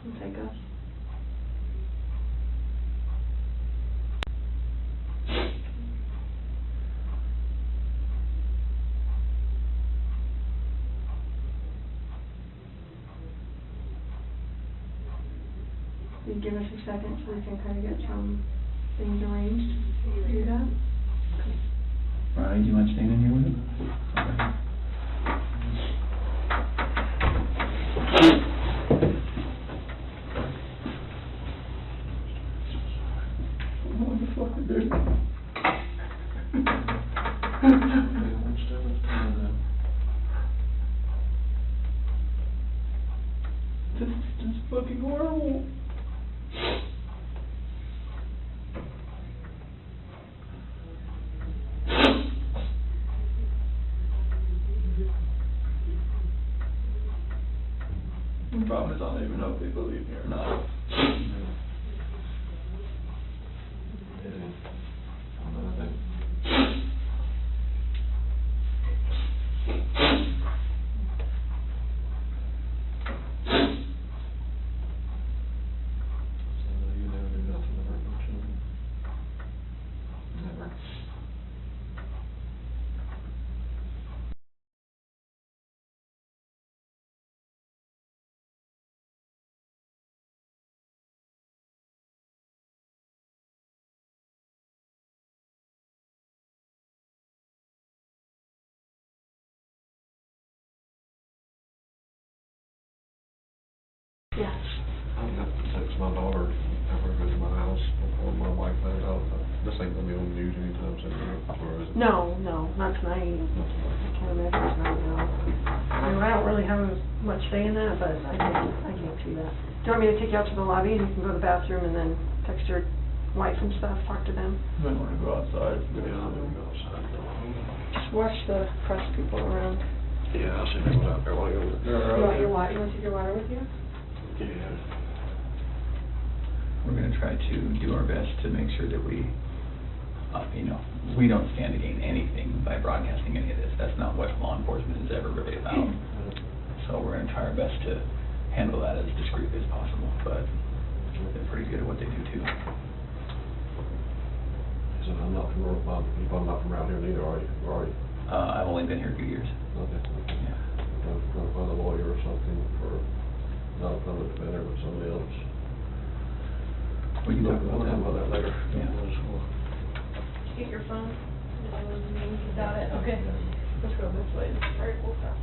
You take us. You give us a second so we can kind of get some things arranged. You do that? Ronnie, do you mind staying in here with him? Okay. What the fuck, dude? One step at a time then. This is just fucking horrible. The problem is I don't even know if they believe me or not. You never do nothing to hurt no children. Never. Yes. I'm gonna have to text my daughter, have her go to my house before my wife finds out. This ain't gonna be on the news anytime soon, or is it? No, not tonight. I can't imagine it's not, no. I mean, I don't really have much say in that, but I can't see that. Do you want me to take you out to the lobby and you can go to the bathroom and then text your wife and stuff, talk to them? You might wanna go outside. Yeah, I'm gonna go outside. Just watch the press people around. Yeah, I'll see if anyone's out there while you're over there. You want your water, you want to take your water with you? Yeah. We're gonna try to do our best to make sure that we, we don't stand to gain anything by broadcasting any of this. That's not what law enforcement is ever really about. So we're gonna try our best to handle that as discreetly as possible, but they're pretty good at what they do too. So I'm not from, I'm not from around here neither, are you? Or are you? I've only been here a few years. Okay. Yeah. Gonna find a lawyer or something for, not a public defender, but somebody else. We can talk about that. later. Yeah. Get your phone. You got it, okay. Let's go this way. All right, we'll stop.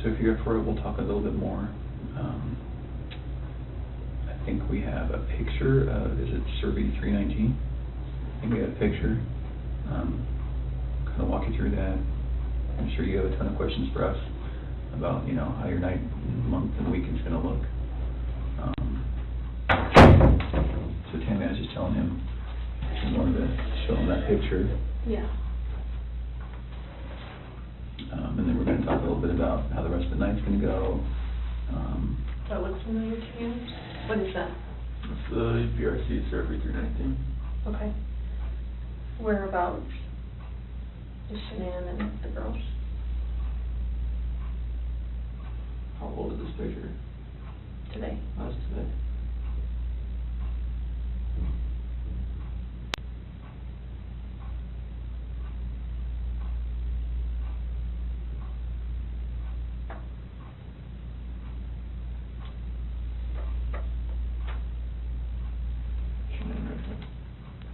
So if you're up for it, we'll talk a little bit more. I think we have a picture of, is it Survey 319? I think we have a picture. Kind of walk you through that. I'm sure you have a ton of questions for us about, how your night, month, and weekend's gonna look. So Tammy, I was just telling him, I wanted to show him that picture. Yeah. And then we're gonna talk a little bit about how the rest of the night's gonna go. That looks familiar to you? What is that? It's the PRC Survey 319. Okay. Whereabouts is Shanann and the girls? How old is this picture? Today. That's today.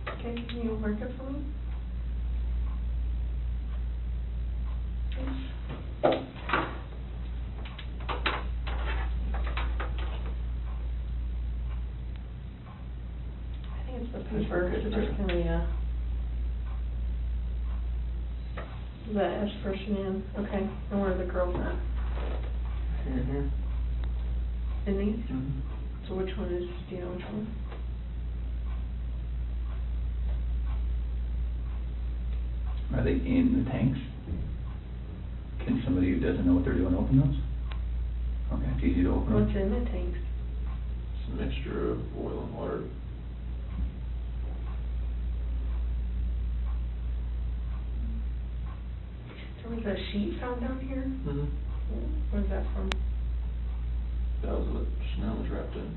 Okay, can you mark it for me? Thanks. Is that S for Shanann? Okay, and where are the girls at? Here. In these? Mm-hmm. So which one is, do you know which one? Are they in the tanks? Can somebody who doesn't know what they're doing open those? Okay, it's easy to open them. What's in the tanks? It's a mixture of oil and water. There was a sheet found down here? Mm-hmm. Where's that from? That was what Chanel was wrapped in.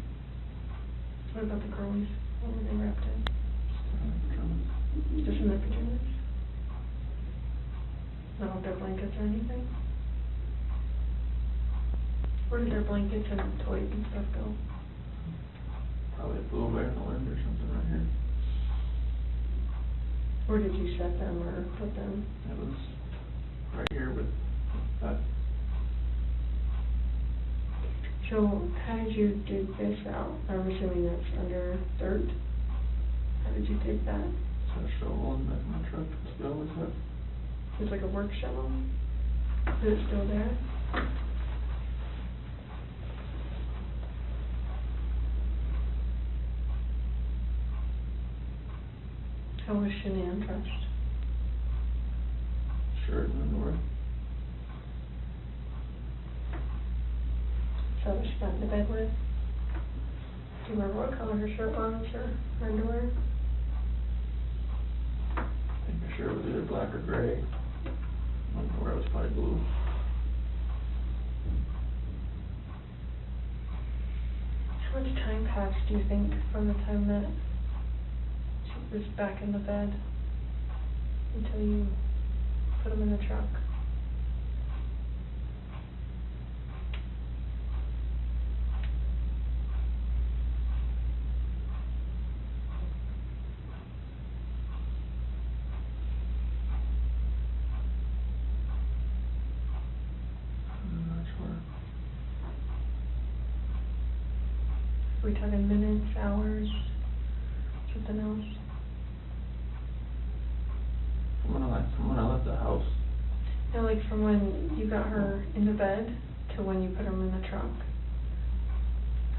What about the girlies? What were they wrapped in? Just in their pajamas? Not with their blankets or anything? Where did their blankets and toys and stuff go? Probably flew away in the wind or something right here. Where did you set them or put them? It was right here with that. So, how did you dig this out? I'm assuming that's under dirt. How did you dig that? So a shovel in the back of my truck, that's what I always have. It's like a work shovel? Is it still there? How was Shanann dressed? Shirt and underwear. So what she got into bed with? Do you remember what color her shirt was or her underwear? I think the shirt was either black or gray. Underwear was probably blue. How much time passed, do you think, from the time that she was back in the bed until you put him in the truck? I'm not sure. Are we talking minutes, hours, something else? From when I left the house. No, like from when you got her into bed to when you put him in the truck.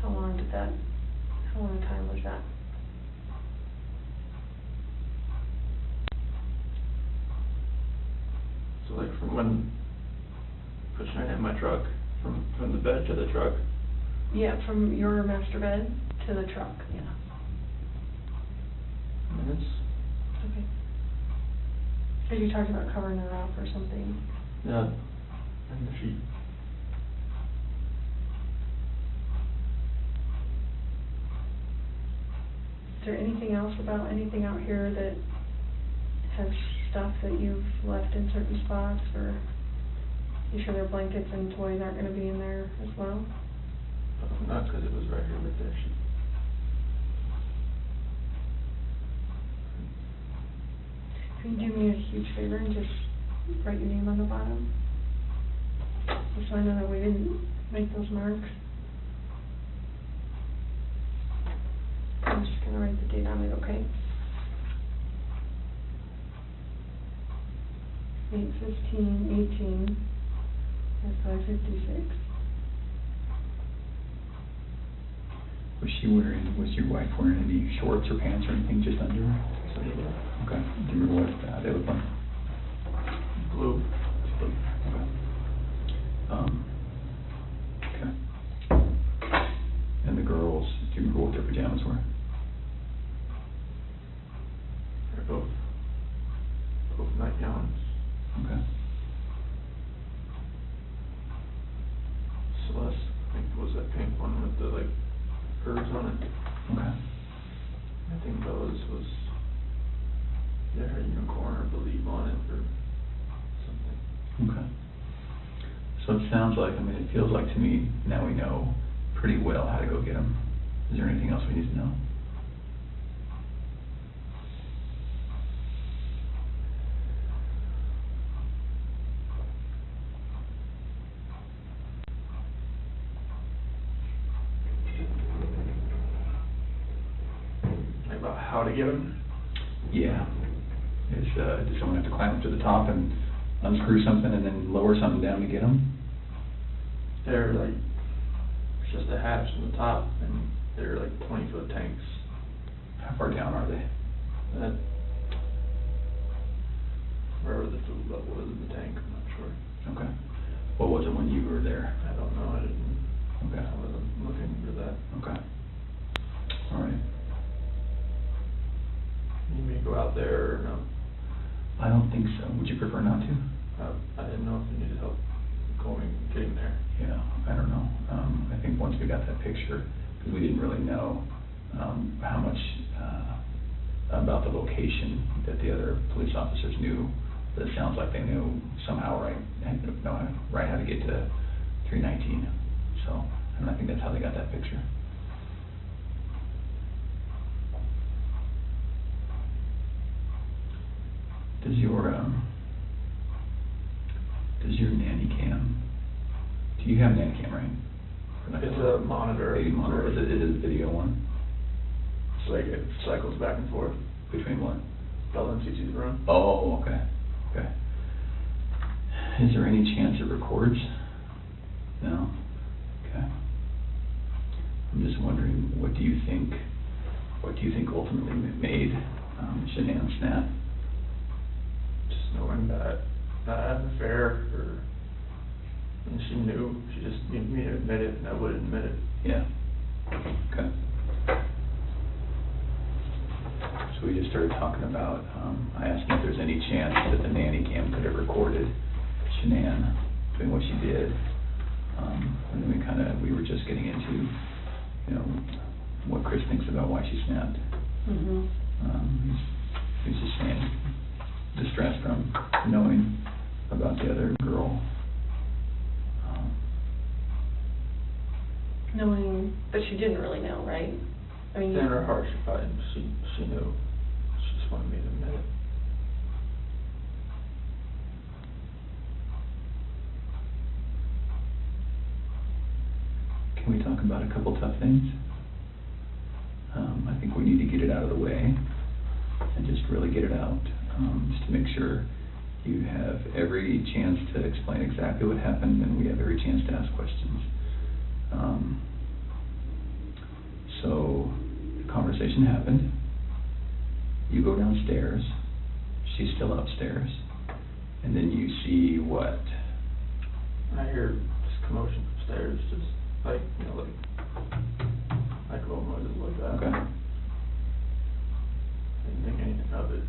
How long a time was that? So like from when pushing her in my truck, from the bed to the truck. Yeah, from your master bed to the truck, yeah. Minutes. Okay. Cause you talked about covering her up or something. Yeah. And the sheet. Is there anything else about anything out here that has stuff that you've left in certain spots, or you sure their blankets and toys aren't gonna be in there as well? Not because it was right here with that sheet. Can you do me a huge favor and just write your name on the bottom? Just so I know that we didn't make those marks. I'm just gonna write the date on it, okay? 8/15/18 at 5:56. Was your wife wearing any shorts or pants or anything, just under? So yeah. Okay, do you remember what they look like? Blue. Okay. Okay. And the girls, do you remember what their pajamas were? They're both nightgowns. Okay. Celeste, I think was that pink one with the like curves on it. Okay. I think Bella's was, yeah, her unicorn or believe on it or something. Okay. So it sounds like, it feels like to me, now we know pretty well how to go get them. Is there anything else we need to know? About how to get them. Yeah. Does someone have to climb up to the top and unscrew something and then lower something down to get them? They're like, it's just a hatch on the top, and they're like 20-foot tanks. How far down are they? That, wherever the food level is in the tank, I'm not sure. Okay. What was it when you were there? I don't know, I didn't, Okay. I wasn't looking for that. Okay. All right. You need me to go out there or no? I don't think so. Would you prefer not to? I didn't know if you needed help getting there. Yeah, I don't know. I think once we got that picture, because we didn't really know, how much, about the location that the other police officers knew, but it sounds like they knew somehow, right how to get to 319. So, and I think that's how they got that picture. Does your nanny cam, do you have a nanny cam, right? It's a monitor. Baby monitor, is it a video one? It's like, it cycles back and forth. Between what? Bella and Cece's room. Oh, okay, okay. Is there any chance it records? No? Okay. I'm just wondering, what do you think ultimately made Shanann snap? Just knowing that I had an affair, and she knew, she just needed me to admit it, and I wouldn't admit it. Yeah. Okay. So we just started talking about, I asked him if there's any chance that the nanny cam could have recorded Shanann doing what she did. And then we were just getting into, what Chris thinks about why she snapped. He's just saying, distressed from knowing about the other girl. Knowing, but she didn't really know, right? I mean, In her heart, she knew. She just wanted me to admit it. Can we talk about a couple tough things? I think we need to get it out of the way and just really get it out, just to make sure you have every chance to explain exactly what happened and we have every chance to ask questions. So the conversation happened. You go downstairs. She's still upstairs. And then you see what? I hear just commotion upstairs, just like little noises like that. Okay. Didn't think anything of it.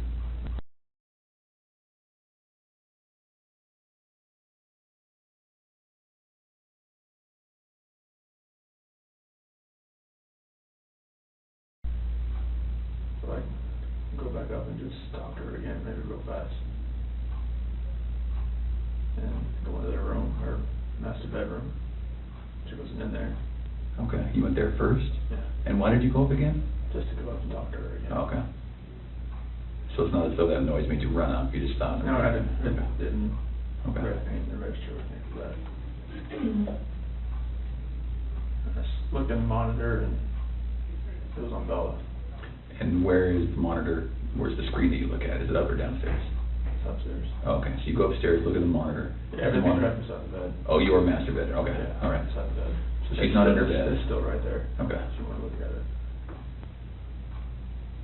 So I go back up and just talk to her again, maybe real fast. And go into their room, her master bedroom. She wasn't in there. Okay. You went there first? Yeah. And why did you go up again? Just to go up and talk to her again. Oh, okay. So it's not as though that noise made you run up, you just stopped? No, I didn't. Okay. Didn't. Okay. Anything to register with me for that. Mhm. I just looked in the monitor and it was on Bella. And where is the monitor, where's the screen that you look at? Is it up or downstairs? It's upstairs. Oh, okay, so you go upstairs, look at the monitor. Yeah, The everything's monitor- right beside the bed. Oh, you are master bed, okay, Yeah, all right. beside the bed. So she's not in her bed? It's still right there. Okay. If you want to look at it.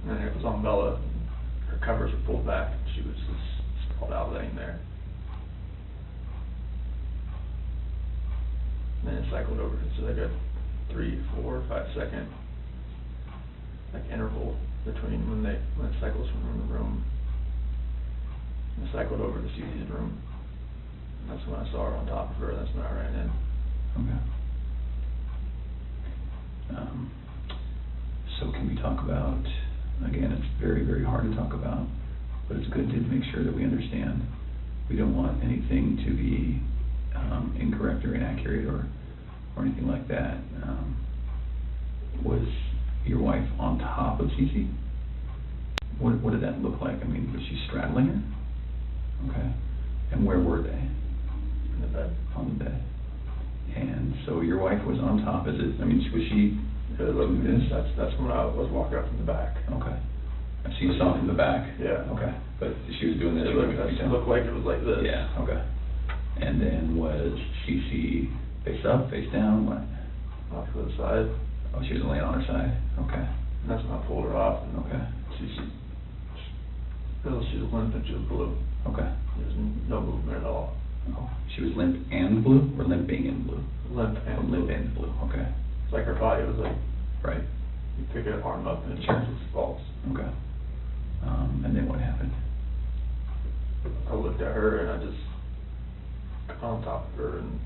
And then it was on Bella. Her covers were pulled back. She was just sprawled out laying there. And then it cycled over. So they got 3, 4, 5 second interval between when it cycles from room to room. And it cycled over to Cece's room. And that's when I saw her on top of her. That's when I ran in. Okay. So can we talk about, again, it's very, very hard to talk about, but it's good to make sure that we understand. We don't want anything to be incorrect or inaccurate or anything like that. Was your wife on top of Cece? What did that look like? I mean, was she straddling her? Okay. And where were they? In the bed. On the bed. And so your wife was on top. Was she That's when I was walking up from the back. okay? So you saw it from the back? Yeah. Okay, but she was doing this? It looked like it was like this. Yeah, okay. And then was she face up, face down, what? Off to the side. Oh, she was laying on her side, okay, And that's when I pulled her off. And okay, She was limp and she was blue. okay. There was no movement at all. Oh, she was limp and blue, or limping and blue? Limp Oh, and limp blue. and blue, okay, It's like her body was like, right, you pick her arm up and it Sure. just falls. okay. And then what happened? I looked at her and I just got on top of her and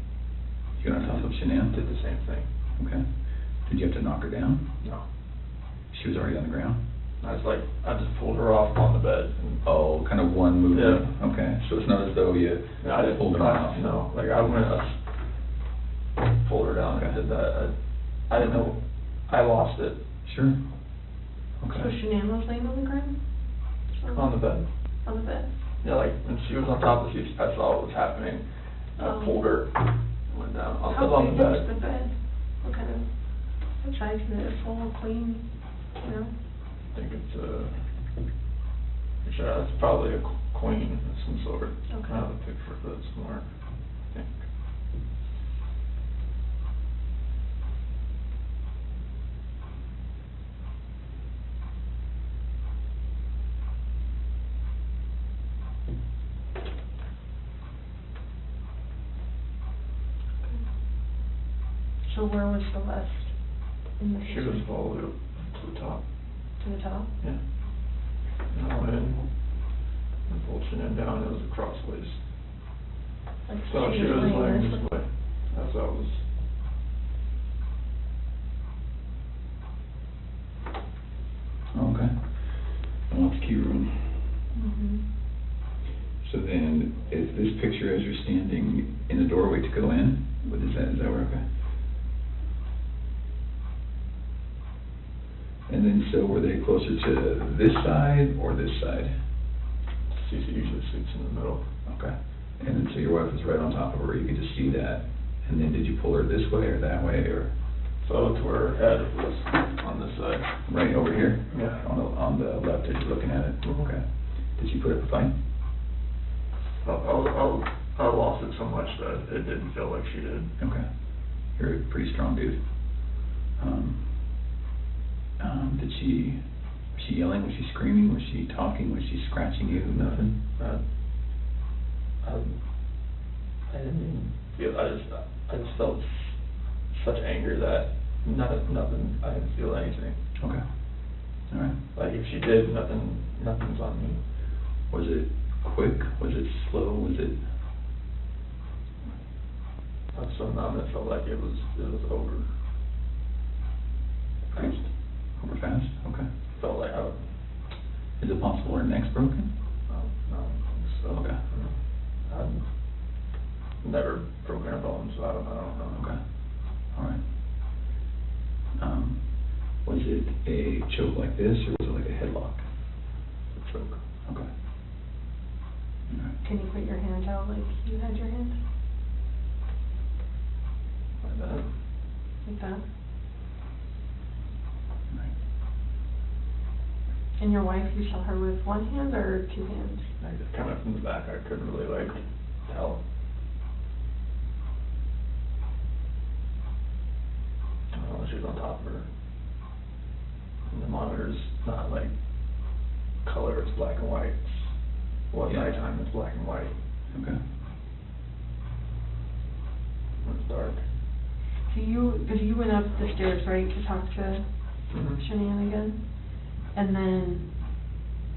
You got on top of Shanann? did the same thing. Okay. Did you have to knock her down? No. She was already on the ground? I just pulled her off on the bed. And Oh, kind of one movement? Yeah. Okay, so it's not as though you I didn't pulled her off? No, like I pulled her down and Okay. did that. I didn't know, I lost it Sure. So Okay. Shanann was laying on the ground? on the bed. On the bed? Yeah, like when she was on top of the seat, I saw what was happening. Oh. I pulled her, went down on How the big is bed. the bed? What kind of, what size is it, full, clean, you know? I think it's sure, it's probably a queen of some sort. Okay. I have a picture of it somewhere, I think. So where was Celeste in the She was all the way up to the top, To the top? yeah. And I went in and pulled Shanann down, it was a crossways. Like So she was laying this this way, as I was. Okay. Well, that's key room. Mm-hmm. So then, is this picture as you're standing in the doorway to go in? What is that where, okay? And then, so were they closer to this side or this side? Cece usually sits in the middle. Okay. And then, so your wife was right on top of her, you could just see that. And then, did you pull her this way or that way, or So to her head was on this side. right over here? Yeah. On the left as you're looking at it? Mhm. Okay. Did she put up a fight? I lost it so much that it didn't feel like she did. Okay. You're a pretty strong dude. Was she yelling? Was she screaming? Was she talking? Was she scratching you? Nothing? I didn't even feel, I just felt such anger that nothing, I didn't feel anything. Okay. All right. Like if she did, nothing's on me. Was it quick? Was it slow? Was it? I was so numb, it felt like it was over. Fast? Over fast? Okay. Felt like Is it possible her neck's broken? no, so. Okay. I've never broken a bone, so I don't know. Okay. All right. Was it a choke like this, or was it like a headlock? A choke. Okay. All right. Can you put your hands out like you had your hands? Like that. Like that? All right. And your wife, you saw her with one hand or two hands? I just kind of from the back, I couldn't really like tell. She was on top of her. And the monitor's not like color, it's black and white. Well, at Yeah. nighttime it's black and white. Okay. When it's dark. So because you went up the stairs, right, to talk to Mm-hmm. Shanann again? And then,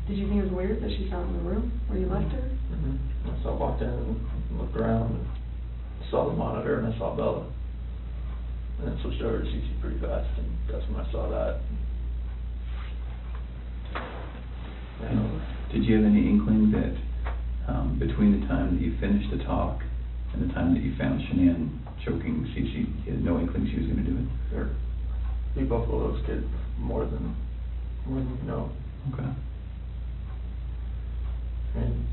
did you think it was weird that she's not in the room where you left her? Mm-hmm. So I walked in and looked around and saw the monitor and I saw Bella. And then switched over to CC pretty fast and that's when I saw that. And Did you have any inkling that between the time that you finished the talk and the time that you found Shanann choking Cece, you had no inkling she was going to do it? we both love those kids more than you know. Okay. I mean,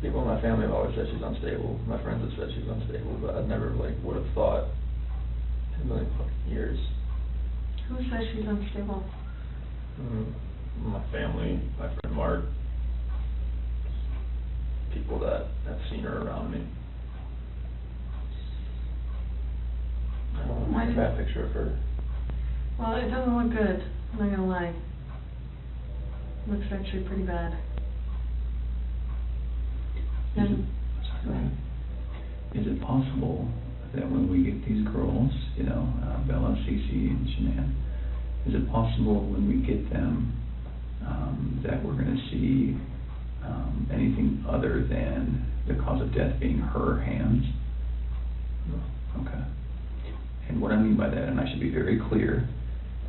people in my family have always said she's unstable. My friends have said she's unstable, but I never like would have thought in a million fucking years. Who says she's unstable? My family, my friend Mark, people that have seen her around me. I don't Why have a did- bad picture of her. Well, it doesn't look good, I'm not gonna lie. Looks actually pretty bad. Is it, And, sorry, go ahead. Is it possible that when we get these girls, you know, Bella, Cece, and Shanann, is it possible when we get them, that we're gonna see, anything other than the cause of death being her hands? No. Okay. And what I mean by that, and I should be very clear,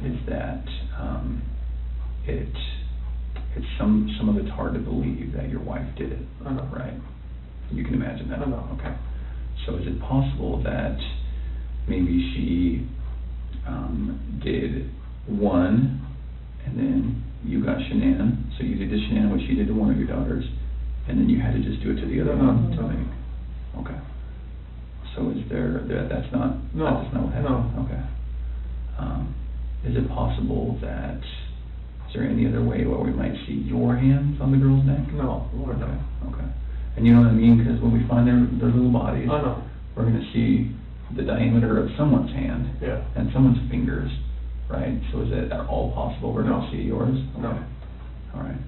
is that, it's some of it's hard to believe that your wife did it. I know. Right? You can imagine that? I know. Okay. So is it possible that maybe she, did one, and then you got Shanann, so you did to Shanann what she did to one of your daughters, and then you had to just do it to the other one? No. Okay. So is that's not, No. that's not what happened? No. Okay. Is it possible that, is there any other way where we might see your hands on the girl's neck? No, Lord, no. Okay. And you know what I mean, because when we find their little bodies, I know. we're gonna see the diameter of someone's hand. Yeah. And someone's fingers, right? So is it at all possible we're No. gonna see yours? No. Okay. All right.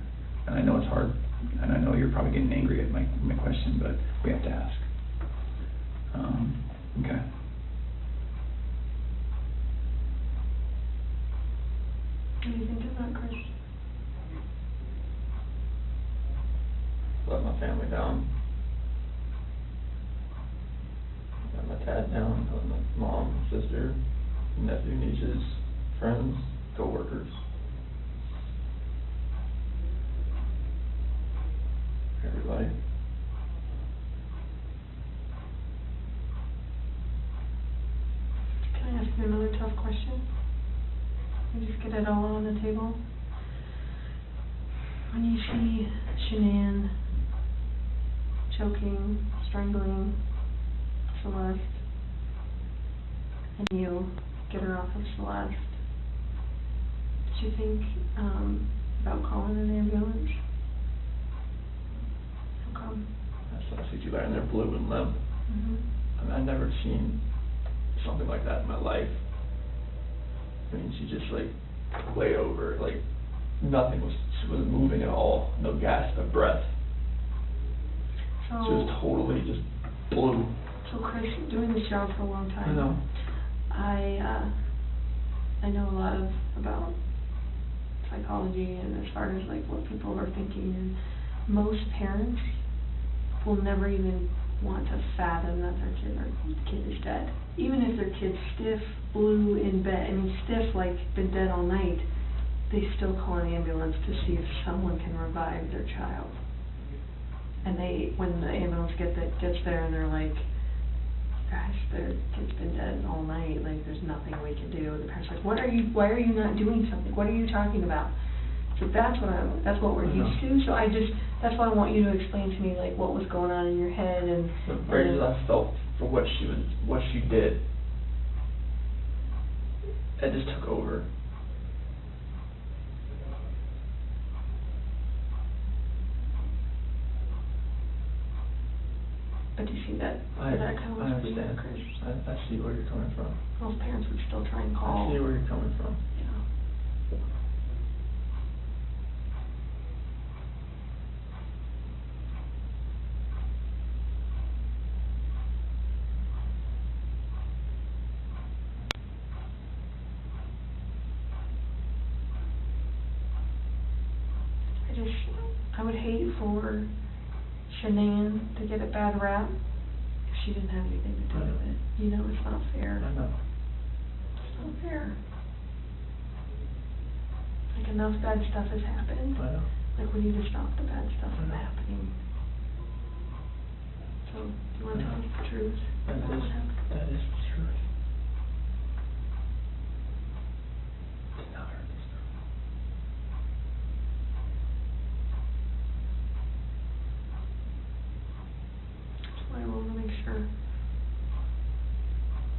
And I know it's hard, and I know you're probably getting angry at my question, but we have to ask. Okay. what do you think of that, Chris? Let my family down. Let my dad down, let my mom, sister, nephew, nieces, friends, co-workers. Everybody. Can I ask you another tough question? And just get it all on the table? When you see Shanann choking, strangling Celeste, and you get her off of Celeste, did you think, about calling an ambulance? How come? I see you laying there blue and limp. Mm-hmm. I mean, I've never seen something like that in my life. I mean, she just like way over, like nothing was, she wasn't moving at all, no gasp of breath. She was So, totally just blue. so Chris, doing this job for a long time. I know. I know a lot about psychology and as far as like what people are thinking, and most parents will never even want to fathom that their kid is dead. Even if their kid's stiff, blue, in bed, I mean stiff, like been dead all night, they still call an ambulance to see if someone can revive their child. And when the ambulance gets there and they're like, gosh, their kid's been dead all night, like there's nothing we can do. The parents are like, why are you not doing something? What are you talking about? So that's what we're used to. So that's why I want you to explain to me like what was going on in your head and. The rage I felt for what she did, it just took over. But do you see that? I kind of understand. Chris? I see where you're coming from. Most parents would still try and I call. see where you're coming from. Yeah. I would hate for Shanann to get a bad rap if she didn't have anything to do with it. You know, it's not fair. I know. It's not fair. Like, enough bad stuff has happened. I know. Like, we need to stop the bad stuff from I know. happening. So, do you want to tell us the truth? That about what happened? is the truth. Did not hurt this girl. That's why I want to make sure.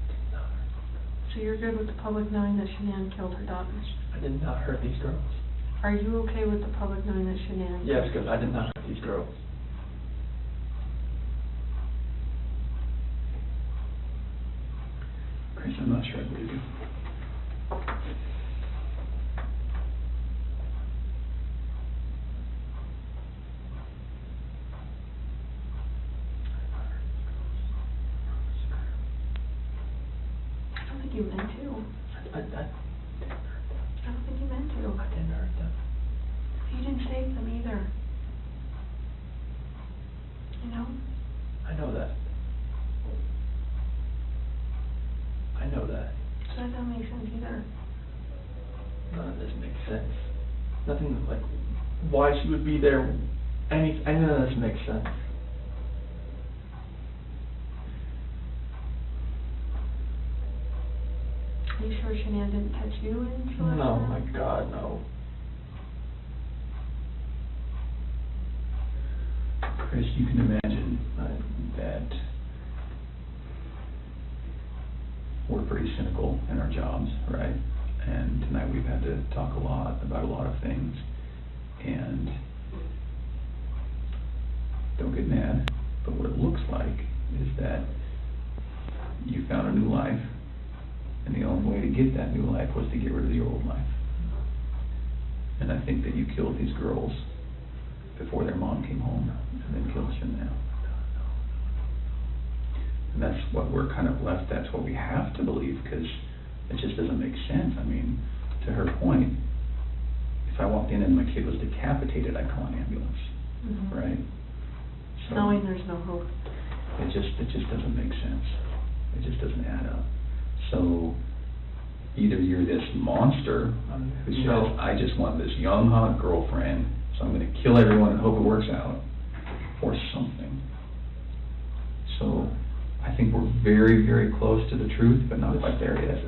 Did not hurt this girl. So you're good with the public knowing that Shanann killed her daughters? I did not hurt these girls. Are you okay with the public knowing that Shanann? Yes, because I did not hurt these girls. Chris, I'm not sure I believe you. I don't think you meant to. I didn't hurt them. I don't think you meant to. I didn't hurt them. You didn't save them either. You know? I know that. I know that. So that doesn't make sense either. None of this makes sense. Nothing like why she would be there. Any of this makes sense. Are you sure Shanann didn't touch you in Celeste? No, my God, no. Chris, you can imagine that we're pretty cynical in our jobs, right? And tonight we've had to talk a lot about a lot of things. And don't get mad, but what it looks like is that you found a new life, and the only way to get that new life was to get rid of the old life. And I think that you killed these girls before their mom came home, and then killed Shanann. And that's what we're kind of left, that's what we have to believe, because it just doesn't make sense. I mean, to her point, if I walked in and my kid was decapitated, I'd call an ambulance, Mhm. right? So Knowing there's no hope. it just doesn't make sense. It just doesn't add up. So either you're this monster who says, No. I just want this young, hot girlfriend, so I'm going to kill everyone and hope it works out, or something. So I think we're very, very close to the truth, but not quite there yet.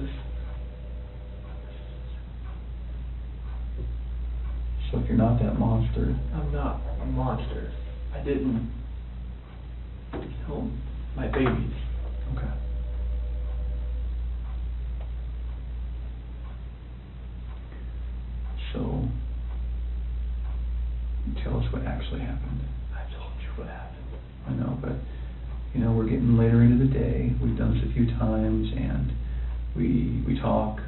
So if you're not that monster, I'm not a monster. I didn't kill my babies. okay. So tell us what actually happened. I told you what happened. I know, but, you know, we're getting later into the day, we've done this a few times, and we talk,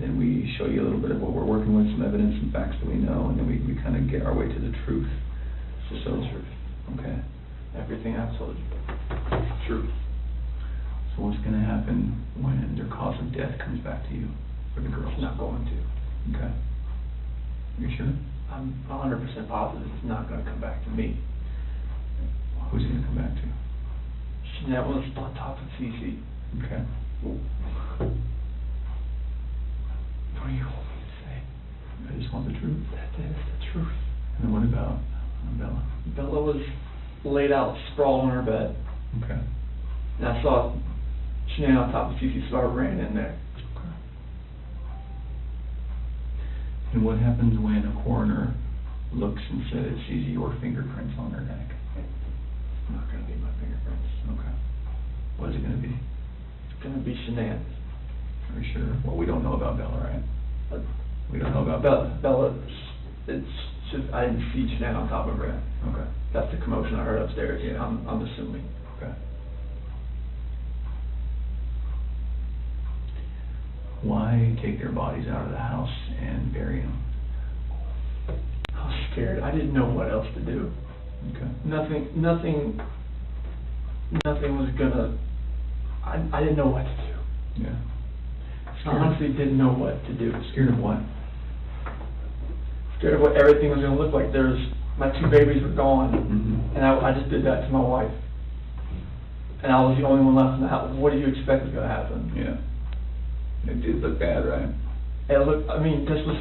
then we show you a little bit of what we're working with, some evidence, some facts that we know, and then we kind of get our way to the truth. Just So, the truth. okay. Everything I've told you. Truth. So what's gonna happen when their cause of death comes back to you, for the girls? It's not going to. Okay. You sure? I'm 100% positive it's not going to come back to me. Who's it gonna come back to? Shanann was on top of Cece. Okay. What do you want me to say? I just want the truth. That is the truth. And then what about Bella? Bella was laid out, sprawled on her bed, Okay. and I saw Shanann on top of Cece, so I ran in there. Okay. And what happens when a coroner looks and says, sees your fingerprints on her neck? It's not going to be my fingerprints. Okay. What is it gonna be? It's going to be Shanann's. Are you sure? Well, we don't know about Bella, right? But We don't know about Bella. Bella, it's just, I didn't see Shanann on top of her. Okay. That's the commotion I heard upstairs. Yeah. I'm assuming. Okay. Why take their bodies out of the house and bury them? I was scared. I didn't know what else to do. Okay. Nothing was gonna, I didn't know what to do. Yeah. I honestly didn't know what to do. Scared of what? Scared of what everything was gonna look like. My two babies were gone, Mm-hmm. and I just did that to my wife. And I was the only one left in the house. What do you expect was gonna happen? Yeah. It did look bad, right? It looked, I mean, this was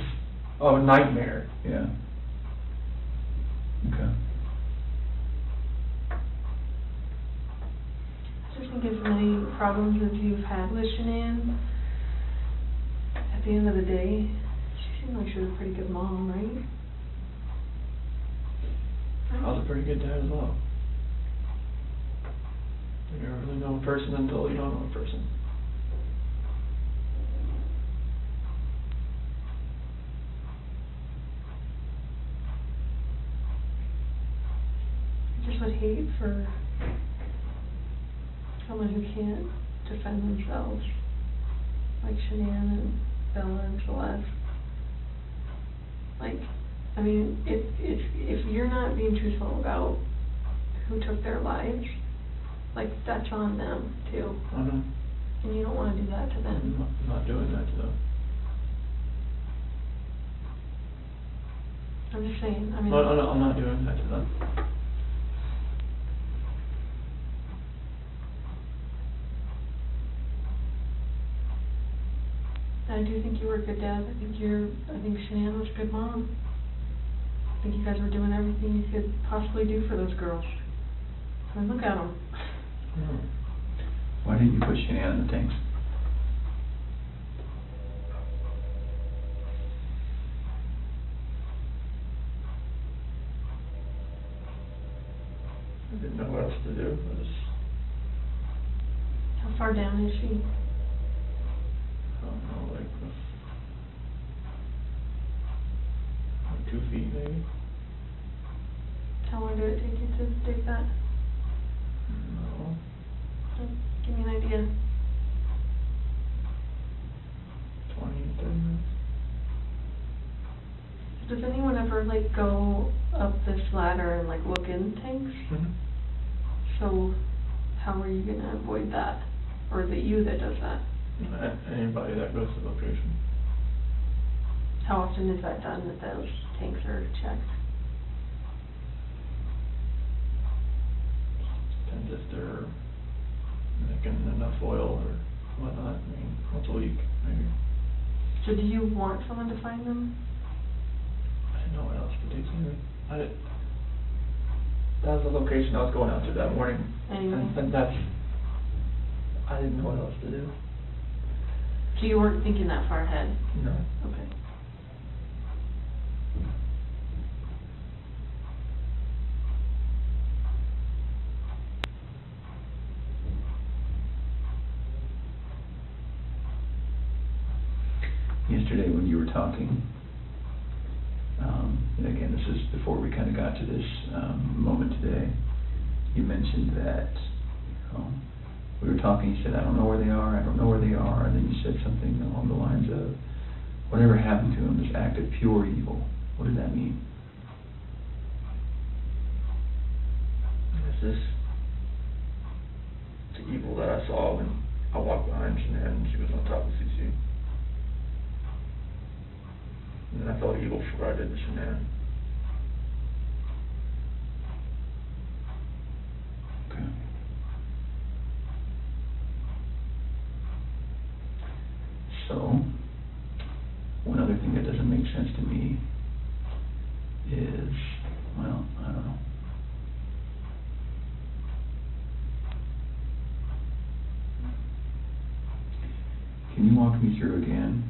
a nightmare. Yeah. Okay. Just think as many problems as you've had with Shanann, at the end of the day, she seemed like she was a pretty good mom, right? I was a pretty good dad as well. You never really know a person until you don't know a person. just would hate for someone who can't defend themselves, like Shanann and Bella and Celeste. Like, I mean, if you're not being truthful about who took their lives, like, that's on them, too. I know. And you don't wanna do that to them. I'm not doing that to them. I'm just saying, I mean. No, I'm not doing that to them. I do think you were a good dad. I think Shanann was a good mom. I think you guys were doing everything you could possibly do for those girls. I mean, look at them. Why didn't you put Shanann in the tanks? I didn't know what else to do. How far down is she? I don't know, like 2 feet maybe? How long did it take you to dig that? No. Give me an idea. 20, 30 minutes. Does anyone ever, like, go up this ladder and, like, look in tanks? Mm-hmm. So, how are you gonna avoid that? Or is it you that does that? Anybody that goes to the location. How often is that done, that those tanks are checked? Depends if they're making enough oil or whatnot. I mean, once a week, maybe. So do you want someone to find them? I didn't know what else to do, Sammy. That was the location I was going out to that morning. Anyway. And I didn't know what else to do. So you weren't thinking that far ahead? No. Okay. Yesterday when you were talking, and again, this is before we kind of got to this moment today, you mentioned that we were talking, you said, I don't know where they are, and then you said something along the lines of, whatever happened to them, this act of pure evil. What did that mean? This is the evil that I saw when I walked behind Shanann and she was on top of CC. And then I felt evil for what I did to Shanann. Okay. So, one other thing that doesn't make sense to me is, well, I don't know. Can you walk me through again,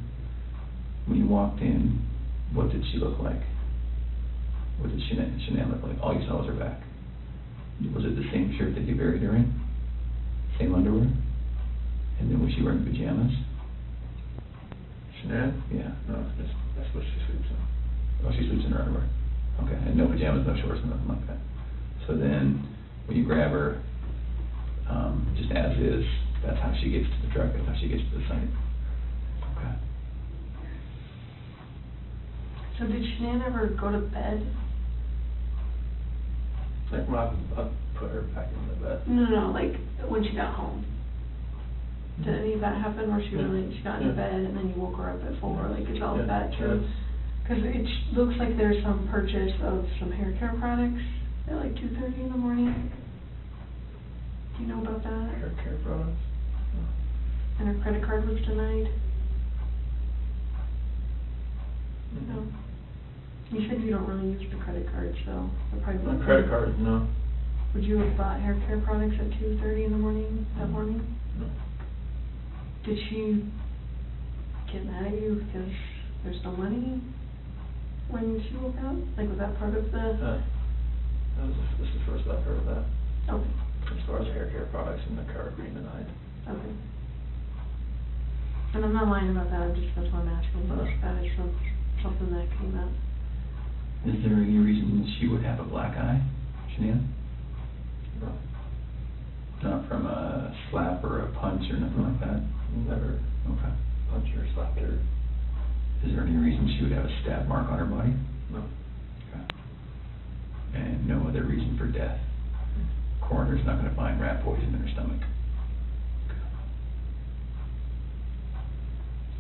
when you walked in, what did she look like? What did Shanann look like? All you saw was her back. Was it the same shirt that you buried her in? Same underwear? And then was she wearing pajamas? Shanann? Yeah. No, that's what she sleeps in. Oh, she sleeps in her underwear. Okay, and no pajamas, no shorts, nothing like that. So then, when you grab her, just as is, that's how she gets to the truck, that's how she gets to the site. Okay. So did Shanann ever go to bed? Like when I put her back in the bed. No, like when she got home. Did any of that happen where she got into Yeah. bed and then you woke her up at 4? Like, is all of Yeah, that true? yes. Because it looks like there's some purchase of some hair care products at like 2:30 in the morning. Do you know about that? Hair care products. And her credit card was denied? Mm-hmm. No. You said you don't really use the credit card, so it probably My won't. credit card, no. Would you have bought hair care products at 2:30 in the morning that morning? No. Did she get mad at you because there's no money when she woke up? Like, was that part of the? This is the first I've heard of that. Okay, As far as hair care products and the card being denied. okay. And I'm not lying about that, that's why I'm asking, that is something that came up. Is there any reason she would have a black eye, Shanann? or nothing like that? Never Okay. punched her, slapped her, Is there any reason she would have a stab mark on her body? no. Okay. And no other reason for death? Coroner's not gonna find rat poison in her stomach?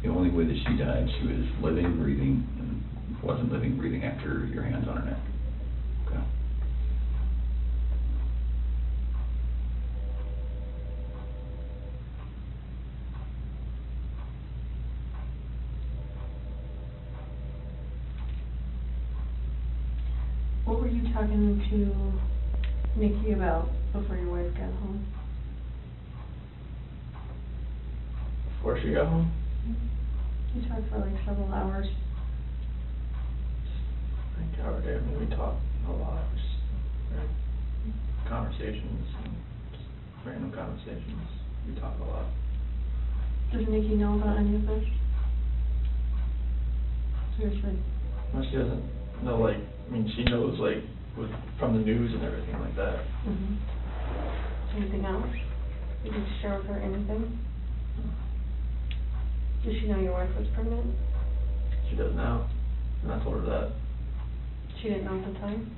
The only way that she died, she was living, breathing, and wasn't living, breathing after your hands on her neck? Okay. What were you talking to Nikki about before your wife got home? Before she got home, You talked for like several hours. I think our day, I mean, we talked a lot, just, conversations, and just random conversations, we talk a lot. Does Nikki know about any of this? Seriously. No, she doesn't know, like, I mean, she knows, like, from the news and everything like that. Anything else? Did you share with her anything? Does she know your wife was pregnant? She does now, and I told her that. She didn't know at the time?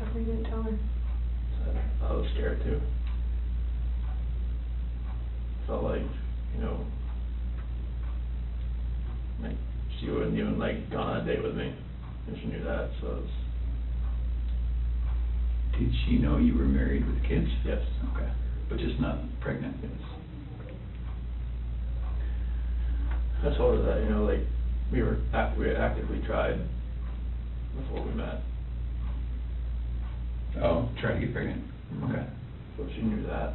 How come you didn't tell her? So I was scared too. Felt like, you know, like, she wouldn't even, like, gone on a date with me, and she knew that, so it's, Did she know you were married with kids? yes. Okay, but just not pregnant? Yes. I told her that, you know, like, we had actively tried before we met, Oh, try to get pregnant, okay. so she knew that.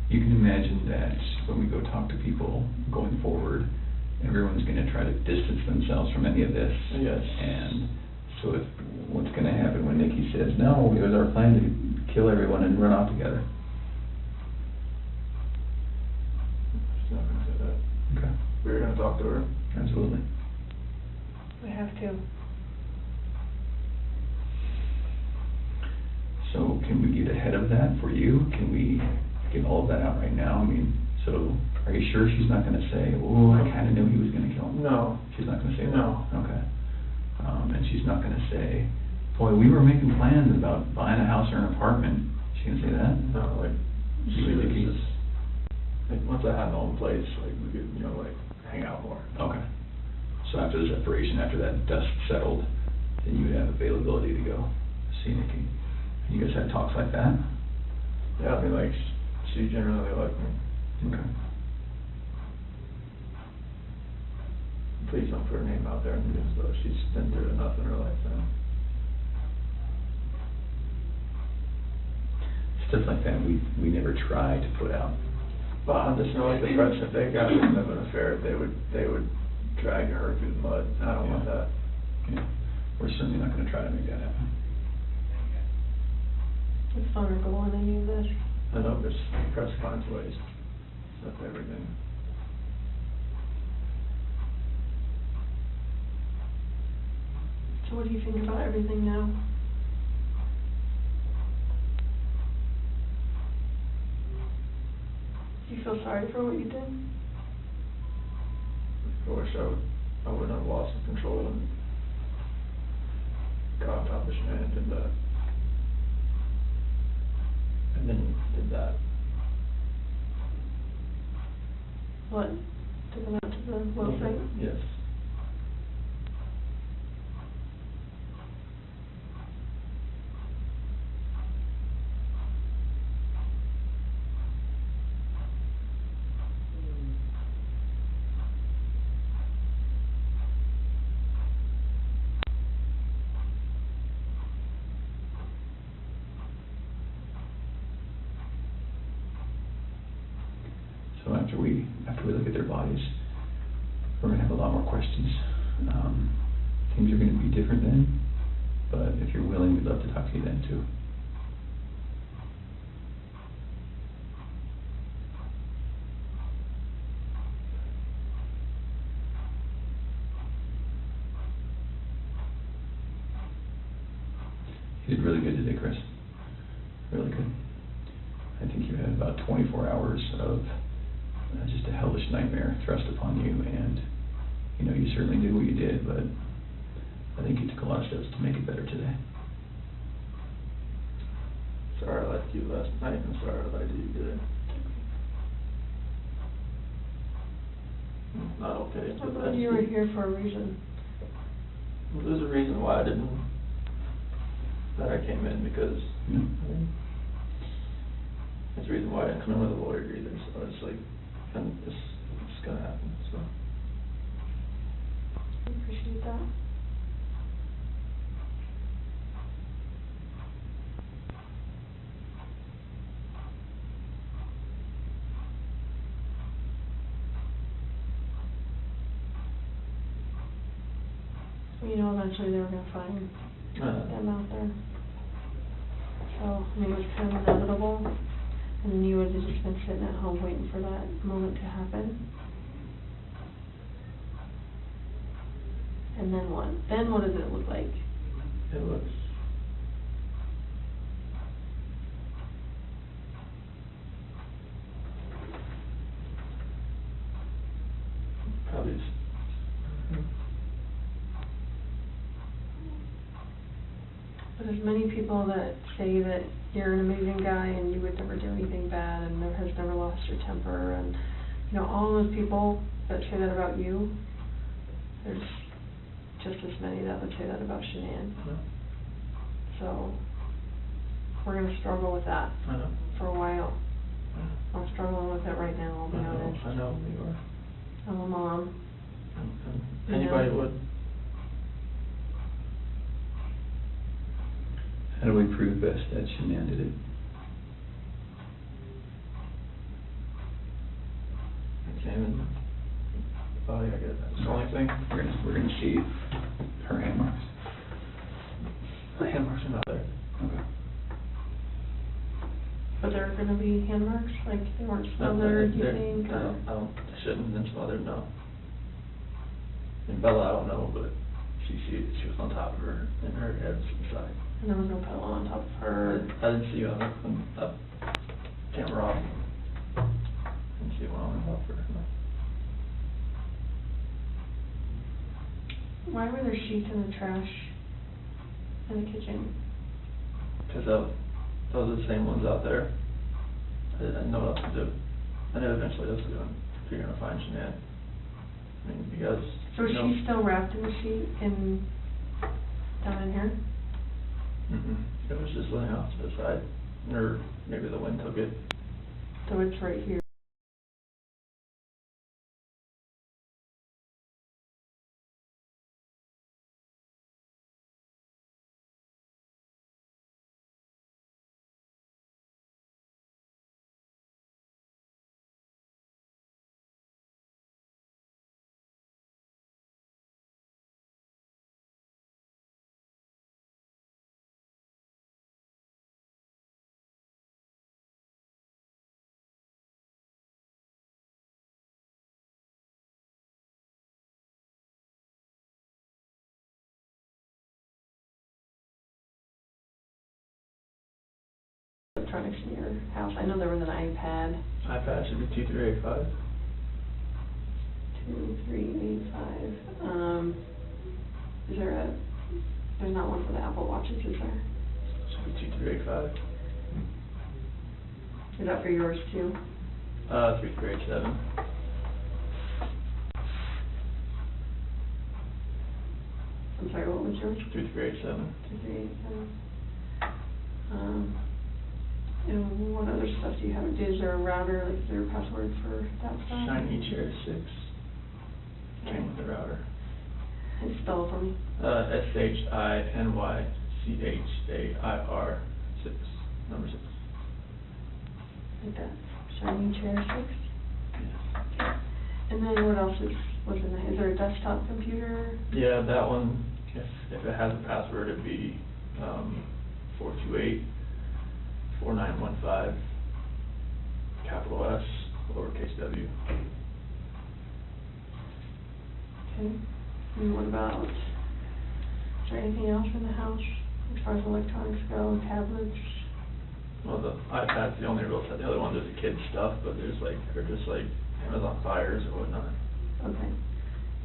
You can imagine that when we go talk to people going forward, everyone's gonna try to distance themselves from any of this. Yes. And so if, what's gonna happen when Nikki says, no, it was our plan to kill everyone and run off together? She's not gonna say that. Okay, We were gonna talk to her. absolutely. We have to. So can we get ahead of that for you? Can we get all of that out right now? I mean, so are you sure she's not gonna say, oh, I kinda knew he was gonna kill him? No. She's not gonna say that? No. Okay. And she's not gonna say, boy, we were making plans about buying a house or an apartment. She gonna say that? No, like, she You was and Nikki? just, like, once I had my own place, like, we could, you know, like, hang out more. Okay. So after the separation, after that dust settled, then you would have availability to go see Nikki. You guys had talks like that? Yeah, I mean, like, she generally liked me. Okay. Please don't put her name out there in the news, though. She's been through enough in her life now. Stuff like that, we never try to put out. But I'm just know, like, the press, if they got wind of an affair, they would drag her through the mud. I don't want that. Yeah. We're certainly not gonna try to make that happen. It's vulnerable in any of this. I know this press finds ways, stuff everything. So what do you think about everything now? Do you feel sorry for what you did? I wish I wouldn't have lost control and got on top of Shannon and did that. And then did that. What? Took them out to the well site? Yes. So after we look at their bodies, we're gonna have a lot more questions. Things are gonna be different then, but if you're willing, we'd love to talk to you then too. You did really good today, Chris. Really good. I think you had about 24 hours of just a hellish nightmare thrust upon you, and, you know, you certainly did what you did, but I think you took a lot of steps to make it better today. Sorry I lied to you last night, and sorry I lied to you today. Not okay. I'm glad you were here for a reason. There's a reason why I came in, because, No. there's a reason why I didn't come in with a lawyer either, so it's like, and it's gonna happen, so. I appreciate that. You know, eventually they were gonna find them out there. So, I mean, it was kind of inevitable, and then you would have just been sitting at home waiting for that moment to happen. And then what? Then what does it look like? It looks. Probably just. But there's many people that say that you're an amazing guy and you would never do anything bad and has never lost your temper, and, you know, all those people that say that about you, there's just as many that would say that about Shanann. I know. So, we're gonna struggle with that I know. for a while. I know. I'm struggling with it right now, I'll be honest. I know you are. I'm a mom. And anybody Yeah. would. How do we prove best that Shanann did it? Examine the body, I guess, that's the only thing. We're gonna see her hand marks. The hand marks are not there. Okay. But there are gonna be hand marks, like they weren't No, smothered, you they're- think? I don't, they shouldn't have been smothered, no. And Bella, I don't know, but she was on top of her, and her head was to the side. And there was no pillow on top of her. I didn't see you on the camera off. Didn't see one on top of her, no. Why were there sheets in the trash in the kitchen? Cause those are the same ones out there. I didn't know what else to do. I knew eventually this was you're gonna find Shanann. I mean, you guys. So is she still wrapped in the sheet down in here? It was just laying off to the side, or maybe the wind took it. So it's right here. Electronics in your house. I know there was an iPad. iPad should be 2385. 2385. There's not one for the Apple Watches, is there? Should be 2385. Is that for yours too? 3387. I'm sorry, what was yours? 3387. 2387. And what other stuff do you have? Is there a router, like, is there a password for that stuff? Shiny Chair 6. Came with the router. And spell it for me. SHINYCHAIR 6, number 6. Like that. Shiny Chair 6? Yes. And then what else was in there? Is there a desktop computer? Yeah, that one, if it has a password, it'd be 428-4915, capital S, lowercase w. Okay. And what about, is there anything else in the house as far as electronics go, tablets? Well, the iPad's the only real set, the other ones are the kids' stuff, but there's like, they're just like Amazon Fires or whatnot. Okay.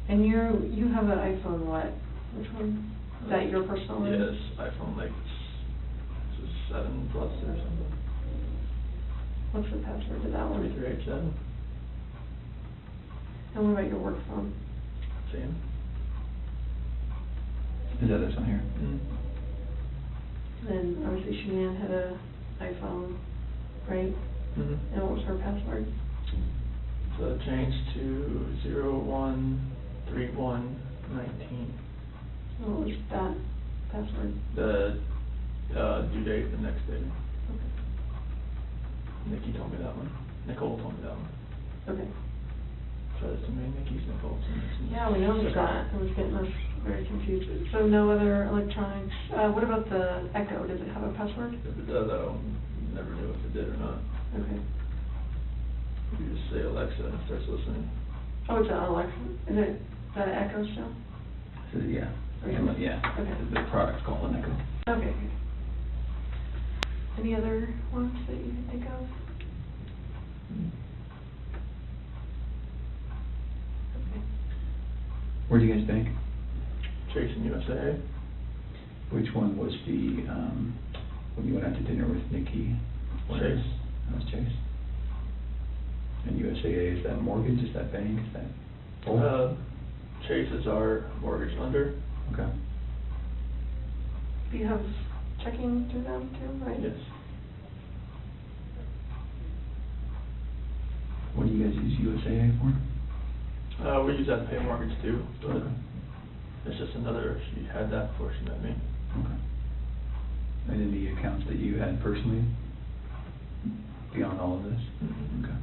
And you have an iPhone, what? Which one? Is that your personal one? Yes, iPhone like, it's a 7 Plus or something. What's the password to that one? 3387, And what about your work phone? same. Is that this one here? Then obviously Sheann had a iPhone, right? Mm-hmm. And what was her password? So it changed to 013119. And what was that password? The, due date the next day. Okay. Nikki told me that one. Nicole told me that one. Okay. Try this to me, Nikki's Nicole. Yeah, we noticed that. It was getting us very confused. So no other electronics. What about the Echo? Does it have a password? If it does, I don't, never knew if it did or not. Okay. You just say Alexa and it starts listening. Oh, it's an Alexa. Is it that Echo still? So, yeah. Okay. Yeah. Okay. The product's called an Echo. Okay. Any other ones that you can think of? Okay. Where do you guys bank? Chase and USA. Which one was the, when you went out to dinner with Nikki? Chase. That was Chase. And USAA, is that mortgage, is that bank, is that both? Chase is our mortgage lender. Okay. Do you have checking through them too, right? Yes. What do you guys use USAA for? We use that to pay mortgage too, but Okay. it's just another, she had that before she met me. Okay. And then the accounts that you had personally, beyond all of this? Mhm. Okay.